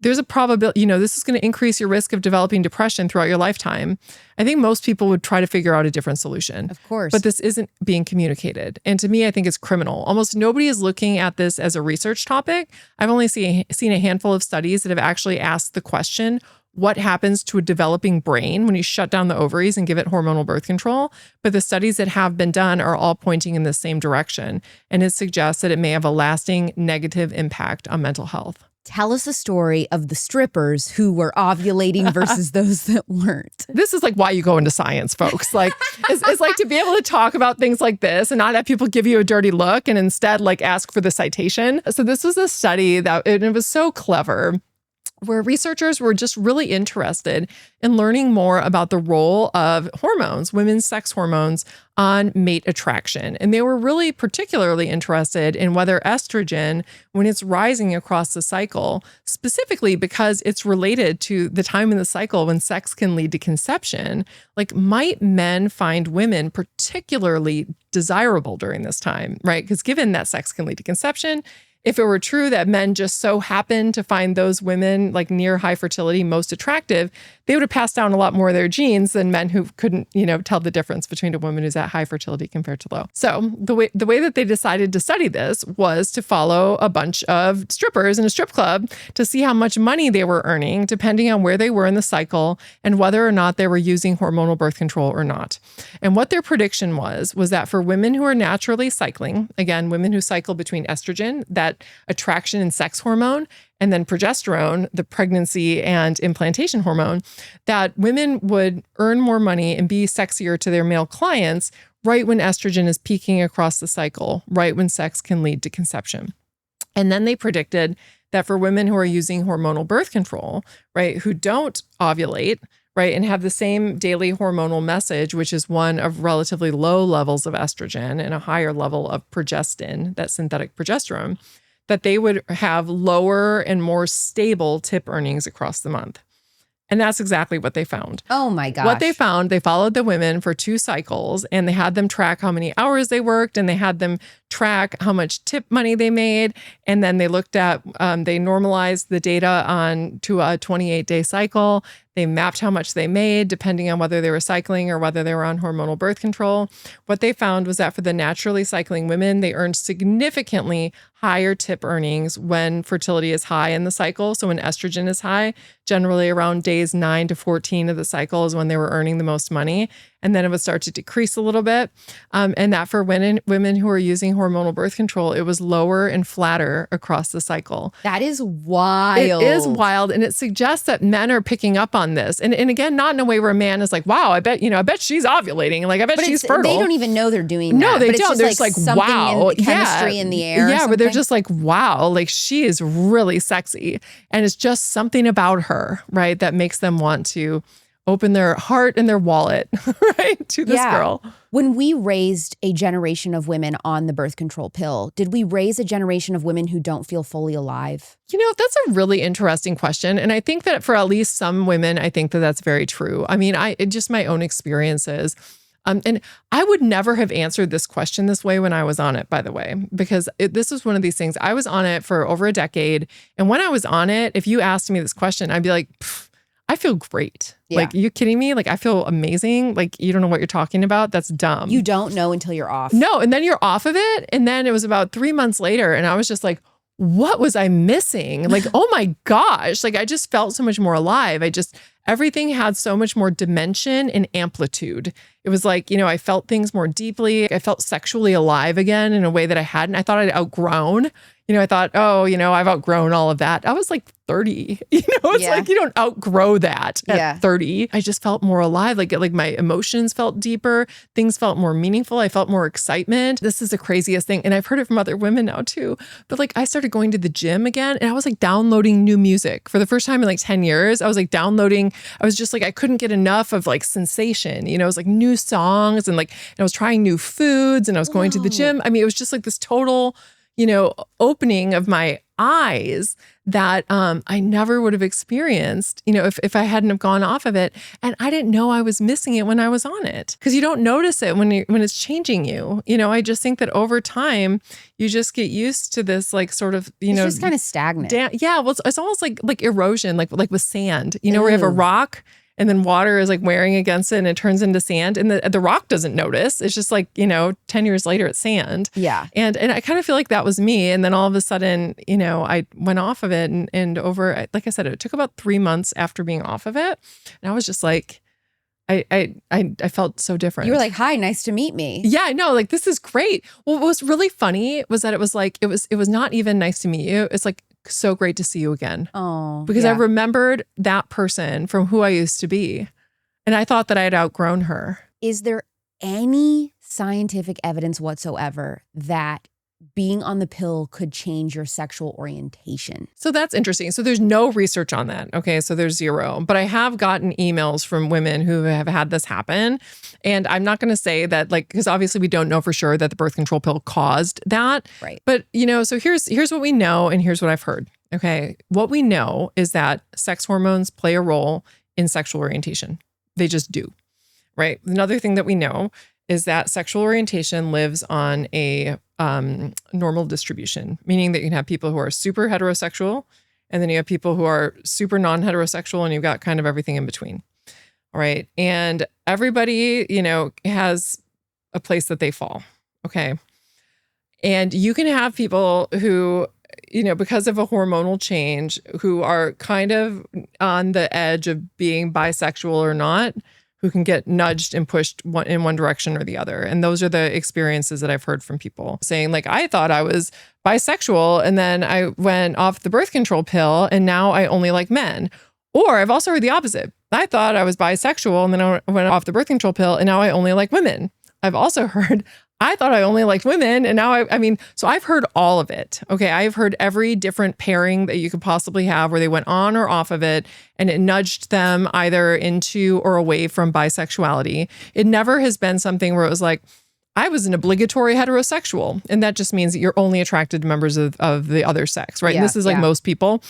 there's a probability, this is going to increase your risk of developing depression throughout your lifetime. I think most people would try to figure out a different solution. Of course. But this isn't being communicated. And to me, I think it's criminal. Almost nobody is looking at this as a research topic. I've only seen a handful of studies that have actually asked the question, what happens to a developing brain when you shut down the ovaries and give it hormonal birth control? But the studies that have been done are all pointing in the same direction. And it suggests that it may have a lasting negative impact on mental health. Tell us a story of the strippers who were ovulating versus those that weren't. This is like why you go into science, folks. Like, it's like to be able to talk about things like this and not have people give you a dirty look and instead like ask for the citation. So this was a study and it was so clever, where researchers were just really interested in learning more about the role of hormones, women's sex hormones, on mate attraction. And they were really particularly interested in whether estrogen, when it's rising across the cycle, specifically because it's related to the time in the cycle when sex can lead to conception, like might men find women particularly desirable during this time, right? Because given that sex can lead to conception, if it were true that men just so happen to find those women like near high fertility most attractive, they would have passed down a lot more of their genes than men who couldn't, tell the difference between a woman who's at high fertility compared to low. So the way that they decided to study this was to follow a bunch of strippers in a strip club to see how much money they were earning, depending on where they were in the cycle and whether or not they were using hormonal birth control or not. And what their prediction was that for women who are naturally cycling, again, women who cycle between estrogen, that attraction and sex hormone, and then progesterone, the pregnancy and implantation hormone, that women would earn more money and be sexier to their male clients right when estrogen is peaking across the cycle, right when sex can lead to conception. And then they predicted that for women who are using hormonal birth control, right, who don't ovulate, right, and have the same daily hormonal message, which is one of relatively low levels of estrogen and a higher level of progestin, that synthetic progesterone, that they would have lower and more stable tip earnings across the month. And that's exactly what they found. Oh my gosh. What they found, they followed the women for 2 cycles and they had them track how many hours they worked and they had them track how much tip money they made. And then they looked at, they normalized the data to a 28-day cycle. They mapped how much they made depending on whether they were cycling or whether they were on hormonal birth control. What they found was that for the naturally cycling women, they earned significantly higher tip earnings when fertility is high in the cycle. So when estrogen is high, generally around days 9 to 14 of the cycle is when they were earning the most money. And then it would start to decrease a little bit. And that for women who are using hormonal birth control, it was lower and flatter across the cycle. That is wild. It is wild. And it suggests that men are picking up on this. And again, not in a way where a man is like, wow, I bet she's ovulating. Like, I bet she's fertile. They don't even know they're doing that. No, they don't. They're just like something wow. In the chemistry in the air. Yeah, but they're just like, wow, like she is really sexy. And it's just something about her, right, that makes them want to open their heart and their wallet, right, to this girl. When we raised a generation of women on the birth control pill, did we raise a generation of women who don't feel fully alive? That's a really interesting question. And I think that for at least some women, I think that that's very true. I mean, just my own experiences. And I would never have answered this question this way when I was on it, by the way, because this is one of these things. I was on it for over a decade. And when I was on it, if you asked me this question, I'd be like, I feel great. Yeah. Like, you kidding me? Like, I feel amazing. Like, you don't know what you're talking about. That's dumb. You don't know until you're off. No. And then you're off of it. And then it was about 3 months later. And I was just like, what was I missing? Like, oh my gosh. Like, I just felt so much more alive. Everything had so much more dimension and amplitude. It was like, I felt things more deeply. I felt sexually alive again in a way that I hadn't. I thought I'd outgrown, I thought, oh, I've outgrown all of that. I was like 30, it's like, you don't outgrow that at 30. I just felt more alive. Like my emotions felt deeper. Things felt more meaningful. I felt more excitement. This is the craziest thing. And I've heard it from other women now too. But like, I started going to the gym again and I was like downloading new music for the first time in like 10 years. I was like downloading, I was just like, I couldn't get enough of like sensation, it was like new songs and I was trying new foods and I was going to the gym. I mean, it was just like this total, opening of my eyes that I never would have experienced, if I hadn't have gone off of it. And I didn't know I was missing it when I was on it because you don't notice it when it's changing you. I just think that over time you just get used to this like sort of, it's just kind of stagnant. Yeah, well, it's almost like erosion, like with sand. Where you have a rock. And then water is like wearing against it and it turns into sand. And the rock doesn't notice. It's just like, 10 years later, it's sand. Yeah. And I kind of feel like that was me. And then all of a sudden, I went off of it and over, like I said, it took about 3 months after being off of it. And I was just like, I felt so different. You were like, hi, nice to meet me. Yeah, I know. Like, this is great. Well, what was really funny was that it was like, it was not even nice to meet you. It's like, so great to see you again. Oh, because I remembered that person from who I used to be. And I thought that I had outgrown her. Is there any scientific evidence whatsoever that being on the pill could change your sexual orientation? So that's interesting. So there's no research on that. Okay. So there's zero. But I have gotten emails from women who have had this happen. And I'm not going to say that because obviously we don't know for sure that the birth control pill caused that. Right. But, so here's what we know and here's what I've heard. Okay. What we know is that sex hormones play a role in sexual orientation. They just do. Right. Another thing that we know is that sexual orientation lives on a normal distribution, meaning that you can have people who are super heterosexual and then you have people who are super non-heterosexual and you've got kind of everything in between. All right. And everybody, has a place that they fall. Okay. And you can have people who, because of a hormonal change, who are kind of on the edge of being bisexual or not, who can get nudged and pushed in one direction or the other. And those are the experiences that I've heard from people saying, like, I thought I was bisexual and then I went off the birth control pill and now I only like men. Or I've also heard the opposite. I thought I was bisexual and then I went off the birth control pill and now I only like women. I've also heard I thought I only liked women and now so I've heard all of it. Okay. I've heard every different pairing that you could possibly have where they went on or off of it and it nudged them either into or away from bisexuality. It never has been something where it was like, I was an obligatory heterosexual. And that just means that you're only attracted to members of the other sex, right? Yeah, and this is like most people.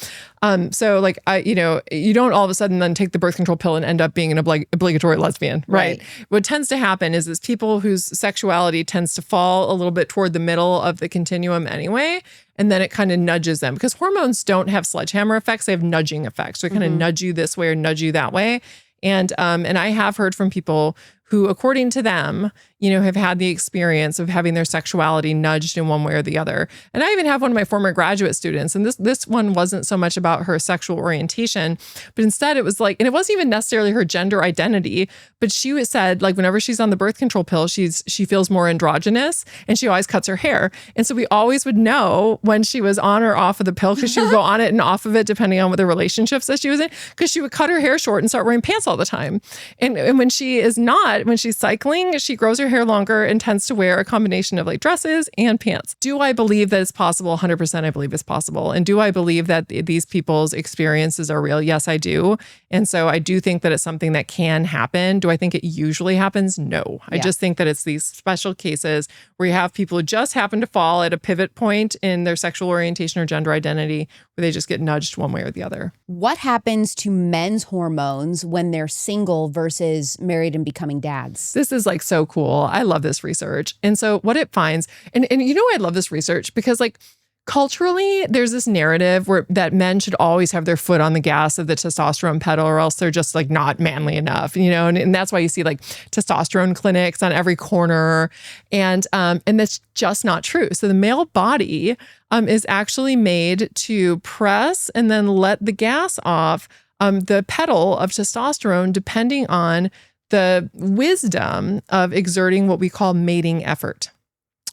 So like, you don't all of a sudden then take the birth control pill and end up being an obligatory lesbian, right? What tends to happen is people whose sexuality tends to fall a little bit toward the middle of the continuum anyway. And then it kind of nudges them because hormones don't have sledgehammer effects. They have nudging effects. So they kind of nudge you this way or nudge you that way. And I have heard from people who, according to them, have had the experience of having their sexuality nudged in one way or the other. And I even have one of my former graduate students, and this one wasn't so much about her sexual orientation, but instead it was like, and it wasn't even necessarily her gender identity, but she said like whenever she's on the birth control pill, she feels more androgynous and she always cuts her hair. And so we always would know when she was on or off of the pill because she would go on it and off of it depending on what the relationships that she was in, because she would cut her hair short and start wearing pants all the time. And when she is not, when she's cycling, she grows her hair longer and tends to wear a combination of like dresses and pants. Do I believe that it's possible? 100% I believe it's possible. And do I believe that these people's experiences are real? Yes, I do. And so I do think that it's something that can happen. Do I think it usually happens? No. I just think that it's these special cases where you have people who just happen to fall at a pivot point in their sexual orientation or gender identity where they just get nudged one way or the other. What happens to men's hormones when they're single versus married and becoming dads? This is like so cool. I love this research. And so what it finds, and I love this research because like culturally, there's this narrative that men should always have their foot on the gas of the testosterone pedal or else they're just like not manly enough, and that's why you see like testosterone clinics on every corner. And that's just not true. So the male body is actually made to press and then let the gas off the pedal of testosterone depending on the wisdom of exerting what we call mating effort.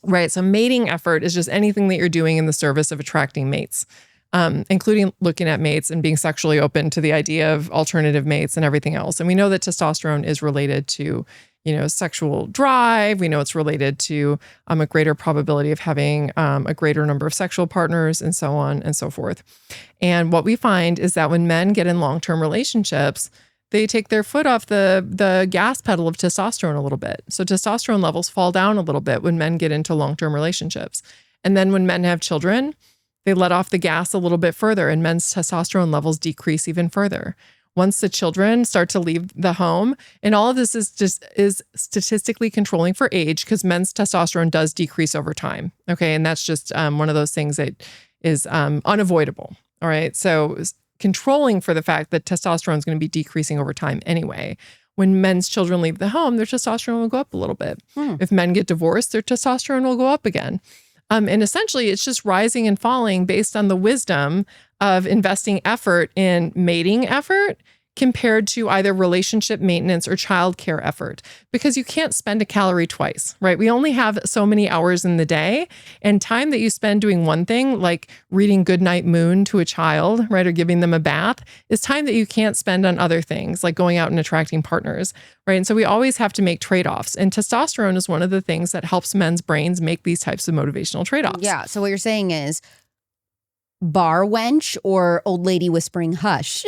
right? So mating effort is just anything that you're doing in the service of attracting mates, including looking at mates and being sexually open to the idea of alternative mates and everything else. And we know that testosterone is related to, sexual drive. We know it's related to a greater probability of having a greater number of sexual partners and so on and so forth. And what we find is that when men get in long-term relationships, they take their foot off the gas pedal of testosterone a little bit. So testosterone levels fall down a little bit when men get into long-term relationships. And then when men have children, they let off the gas a little bit further and men's testosterone levels decrease even further. Once the children start to leave the home, and all of this is statistically controlling for age because men's testosterone does decrease over time. Okay. And that's just one of those things that is unavoidable. All right. So controlling for the fact that testosterone is going to be decreasing over time anyway. When men's children leave the home, their testosterone will go up a little bit. If men get divorced, their testosterone will go up again. And essentially, it's just rising and falling based on the wisdom of investing effort in mating effort compared to either relationship maintenance or childcare effort, because you can't spend a calorie twice, right? We only have so many hours in the day, and time that you spend doing one thing, like reading Goodnight Moon to a child, right, or giving them a bath, is time that you can't spend on other things, like going out and attracting partners, right? And so we always have to make trade-offs, and testosterone is one of the things that helps men's brains make these types of motivational trade-offs. Yeah, so what you're saying is bar wench or old lady whispering hush?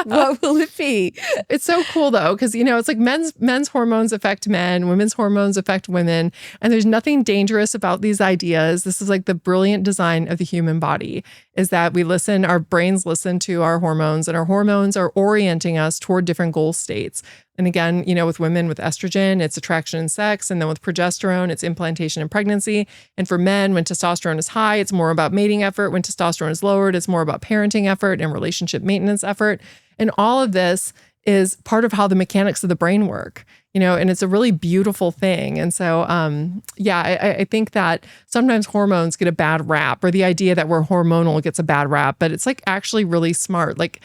What will it be? It's so cool though, because it's like men's hormones affect men, women's hormones affect women, and there's nothing dangerous about these ideas. This is like the brilliant design of the human body, is that our brains listen to our hormones, and our hormones are orienting us toward different goal states. And again, with women with estrogen, it's attraction and sex. And then with progesterone, it's implantation and pregnancy. And for men, when testosterone is high, it's more about mating effort. When testosterone is lowered, it's more about parenting effort and relationship maintenance effort. And all of this is part of how the mechanics of the brain work, and it's a really beautiful thing. And so, I think that sometimes hormones get a bad rap, or the idea that we're hormonal gets a bad rap, but it's like actually really smart. Like,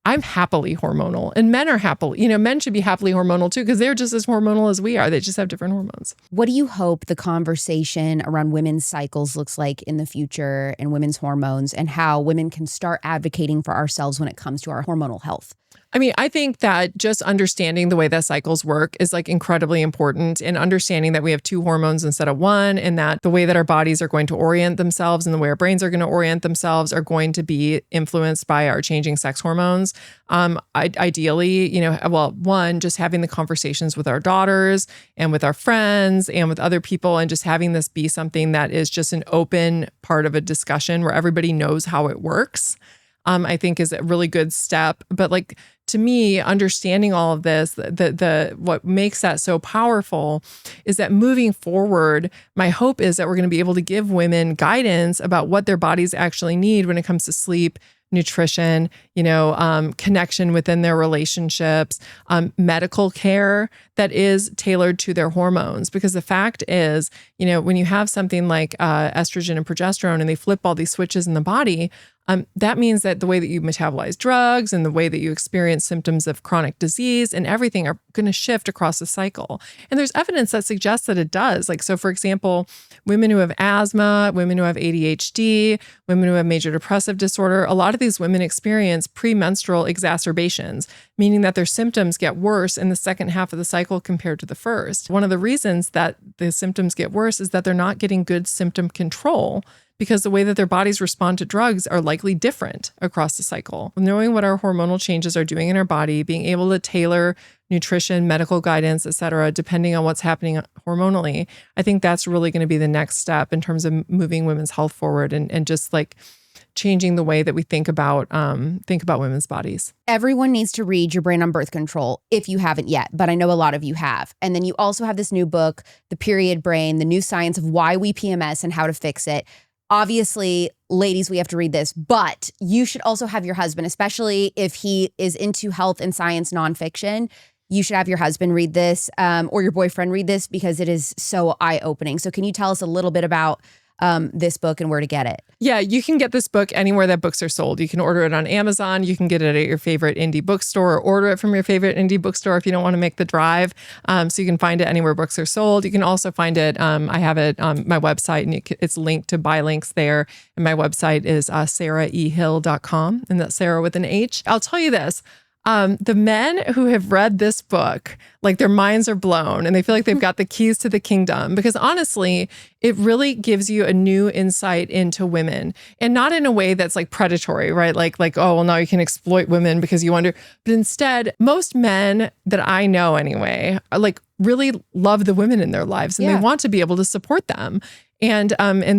I'm happily hormonal, and men are happily, men should be happily hormonal too, because they're just as hormonal as we are. They just have different hormones. What do you hope the conversation around women's cycles looks like in the future, and women's hormones, and how women can start advocating for ourselves when it comes to our hormonal health? I mean, I think that just understanding the way that cycles work is like incredibly important, and understanding that we have two hormones instead of one, and that the way that our bodies are going to orient themselves and the way our brains are going to orient themselves are going to be influenced by our changing sex hormones. Ideally, one, just having the conversations with our daughters and with our friends and with other people, and just having this be something that is just an open part of a discussion where everybody knows how it works. I think is a really good step. But like, to me, understanding all of this, what makes that so powerful is that moving forward, my hope is that we're going to be able to give women guidance about what their bodies actually need when it comes to sleep, nutrition, connection within their relationships, medical care that is tailored to their hormones. Because the fact is, when you have something like estrogen and progesterone and they flip all these switches in the body, that means that the way that you metabolize drugs and the way that you experience symptoms of chronic disease and everything are going to shift across the cycle. And there's evidence that suggests that it does. Like, so for example, women who have asthma, women who have ADHD, women who have major depressive disorder, a lot of these women experience premenstrual exacerbations, meaning that their symptoms get worse in the second half of the cycle compared to the first. One of the reasons that the symptoms get worse is that they're not getting good symptom control, because the way that their bodies respond to drugs are likely different across the cycle. Knowing what our hormonal changes are doing in our body, being able to tailor nutrition, medical guidance, et cetera, depending on what's happening hormonally, I think that's really going to be the next step in terms of moving women's health forward and just like changing the way that we think about women's bodies. Everyone needs to read Your Brain on Birth Control if you haven't yet, but I know a lot of you have. And then you also have this new book, The Period Brain, The New Science of Why We PMS and How to Fix It. Obviously, ladies, we have to read this, but you should also have your husband, especially if he is into health and science nonfiction. You should have your husband read this or your boyfriend read this, because it is so eye-opening. So can you tell us a little bit about this book and where to get it. Yeah, you can get this book anywhere that books are sold. You can order it on Amazon. You can get it at your favorite indie bookstore or order it from your favorite indie bookstore if you don't want to make the drive. So you can find it anywhere books are sold. You can also find it, I have it on my website, and it's linked to buy links there. And my website is sarahehill.com, and that's Sarah with an H. I'll tell you this. The men who have read this book, like their minds are blown and they feel like they've got the keys to the kingdom, because honestly, it really gives you a new insight into women, and not in a way that's like predatory, right? Like, oh, well, now you can exploit women because you wonder. But instead, most men that I know anyway, are like really love the women in their lives, and they want to be able to support them. And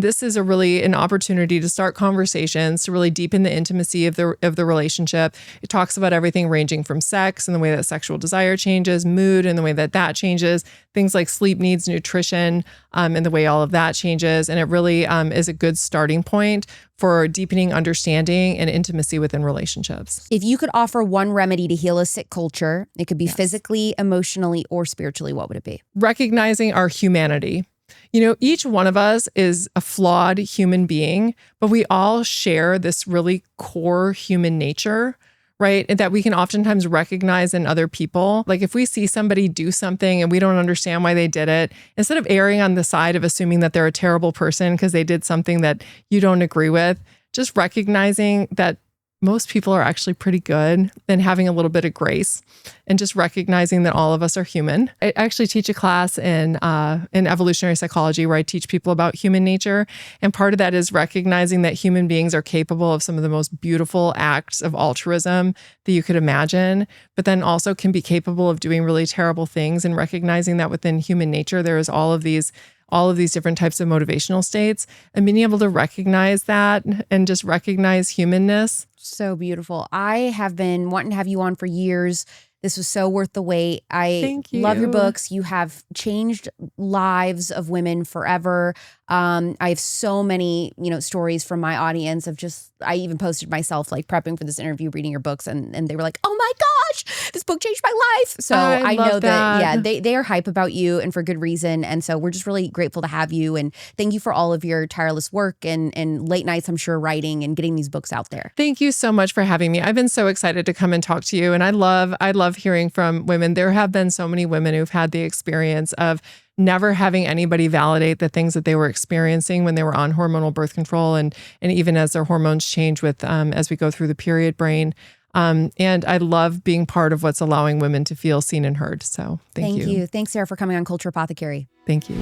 this is an opportunity to start conversations, to really deepen the intimacy of the relationship. It talks about everything ranging from sex and the way that sexual desire changes, mood and the way that changes, things like sleep needs, nutrition, and the way all of that changes. And it really is a good starting point for deepening understanding and intimacy within relationships. If you could offer one remedy to heal a sick culture, it could be physically, emotionally, or spiritually, what would it be? Recognizing our humanity. You know, each one of us is a flawed human being, but we all share this really core human nature, right? And that we can oftentimes recognize in other people. Like if we see somebody do something and we don't understand why they did it, instead of erring on the side of assuming that they're a terrible person because they did something that you don't agree with, just recognizing that most people are actually pretty good, and having a little bit of grace, and just recognizing that all of us are human. I actually teach a class in evolutionary psychology where I teach people about human nature. And part of that is recognizing that human beings are capable of some of the most beautiful acts of altruism that you could imagine, but then also can be capable of doing really terrible things, and recognizing that within human nature, there is all of these different types of motivational states, and being able to recognize that and just recognize humanness. So beautiful. I have been wanting to have you on for years. This was so worth the wait. Thank you. Love your books. You have changed lives of women forever. I have so many, stories from my audience of I even posted myself like prepping for this interview, reading your books, and they were like, oh my gosh, this book changed my life. So I know that they are hype about you, and for good reason. And so we're just really grateful to have you. And thank you for all of your tireless work and late nights, I'm sure, writing and getting these books out there. Thank you so much for having me. I've been so excited to come and talk to you. And I love hearing from women. There have been so many women who've had the experience of never having anybody validate the things that they were experiencing when they were on hormonal birth control, and even as their hormones change with as we go through the period brain. And I love being part of what's allowing women to feel seen and heard. So thank you. Thank you. Thanks, Sarah, for coming on Culture Apothecary. Thank you.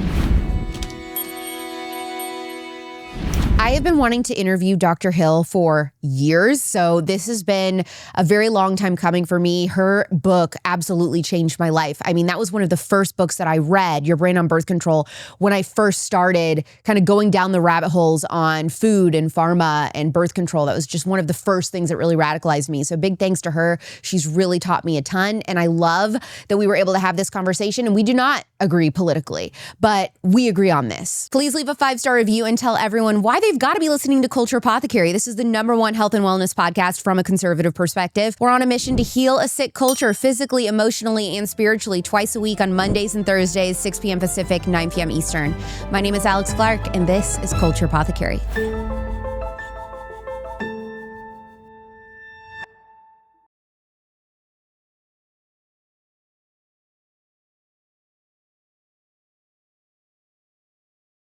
I have been wanting to interview Dr. Hill for years, so this has been a very long time coming for me. Her book absolutely changed my life. I mean, that was one of the first books that I read, Your Brain on Birth Control, when I first started kind of going down the rabbit holes on food and pharma and birth control. That was just one of the first things that really radicalized me. So big thanks to her. She's really taught me a ton, and I love that we were able to have this conversation, and we do not agree politically, but we agree on this. Please leave a 5-star review and tell everyone why they've got to be listening to Culture Apothecary. This is the #1 health and wellness podcast from a conservative perspective. We're on a mission to heal a sick culture physically, emotionally, and spiritually twice a week on Mondays and Thursdays, 6 p.m. Pacific, 9 p.m. Eastern. My name is Alex Clark, and this is Culture Apothecary.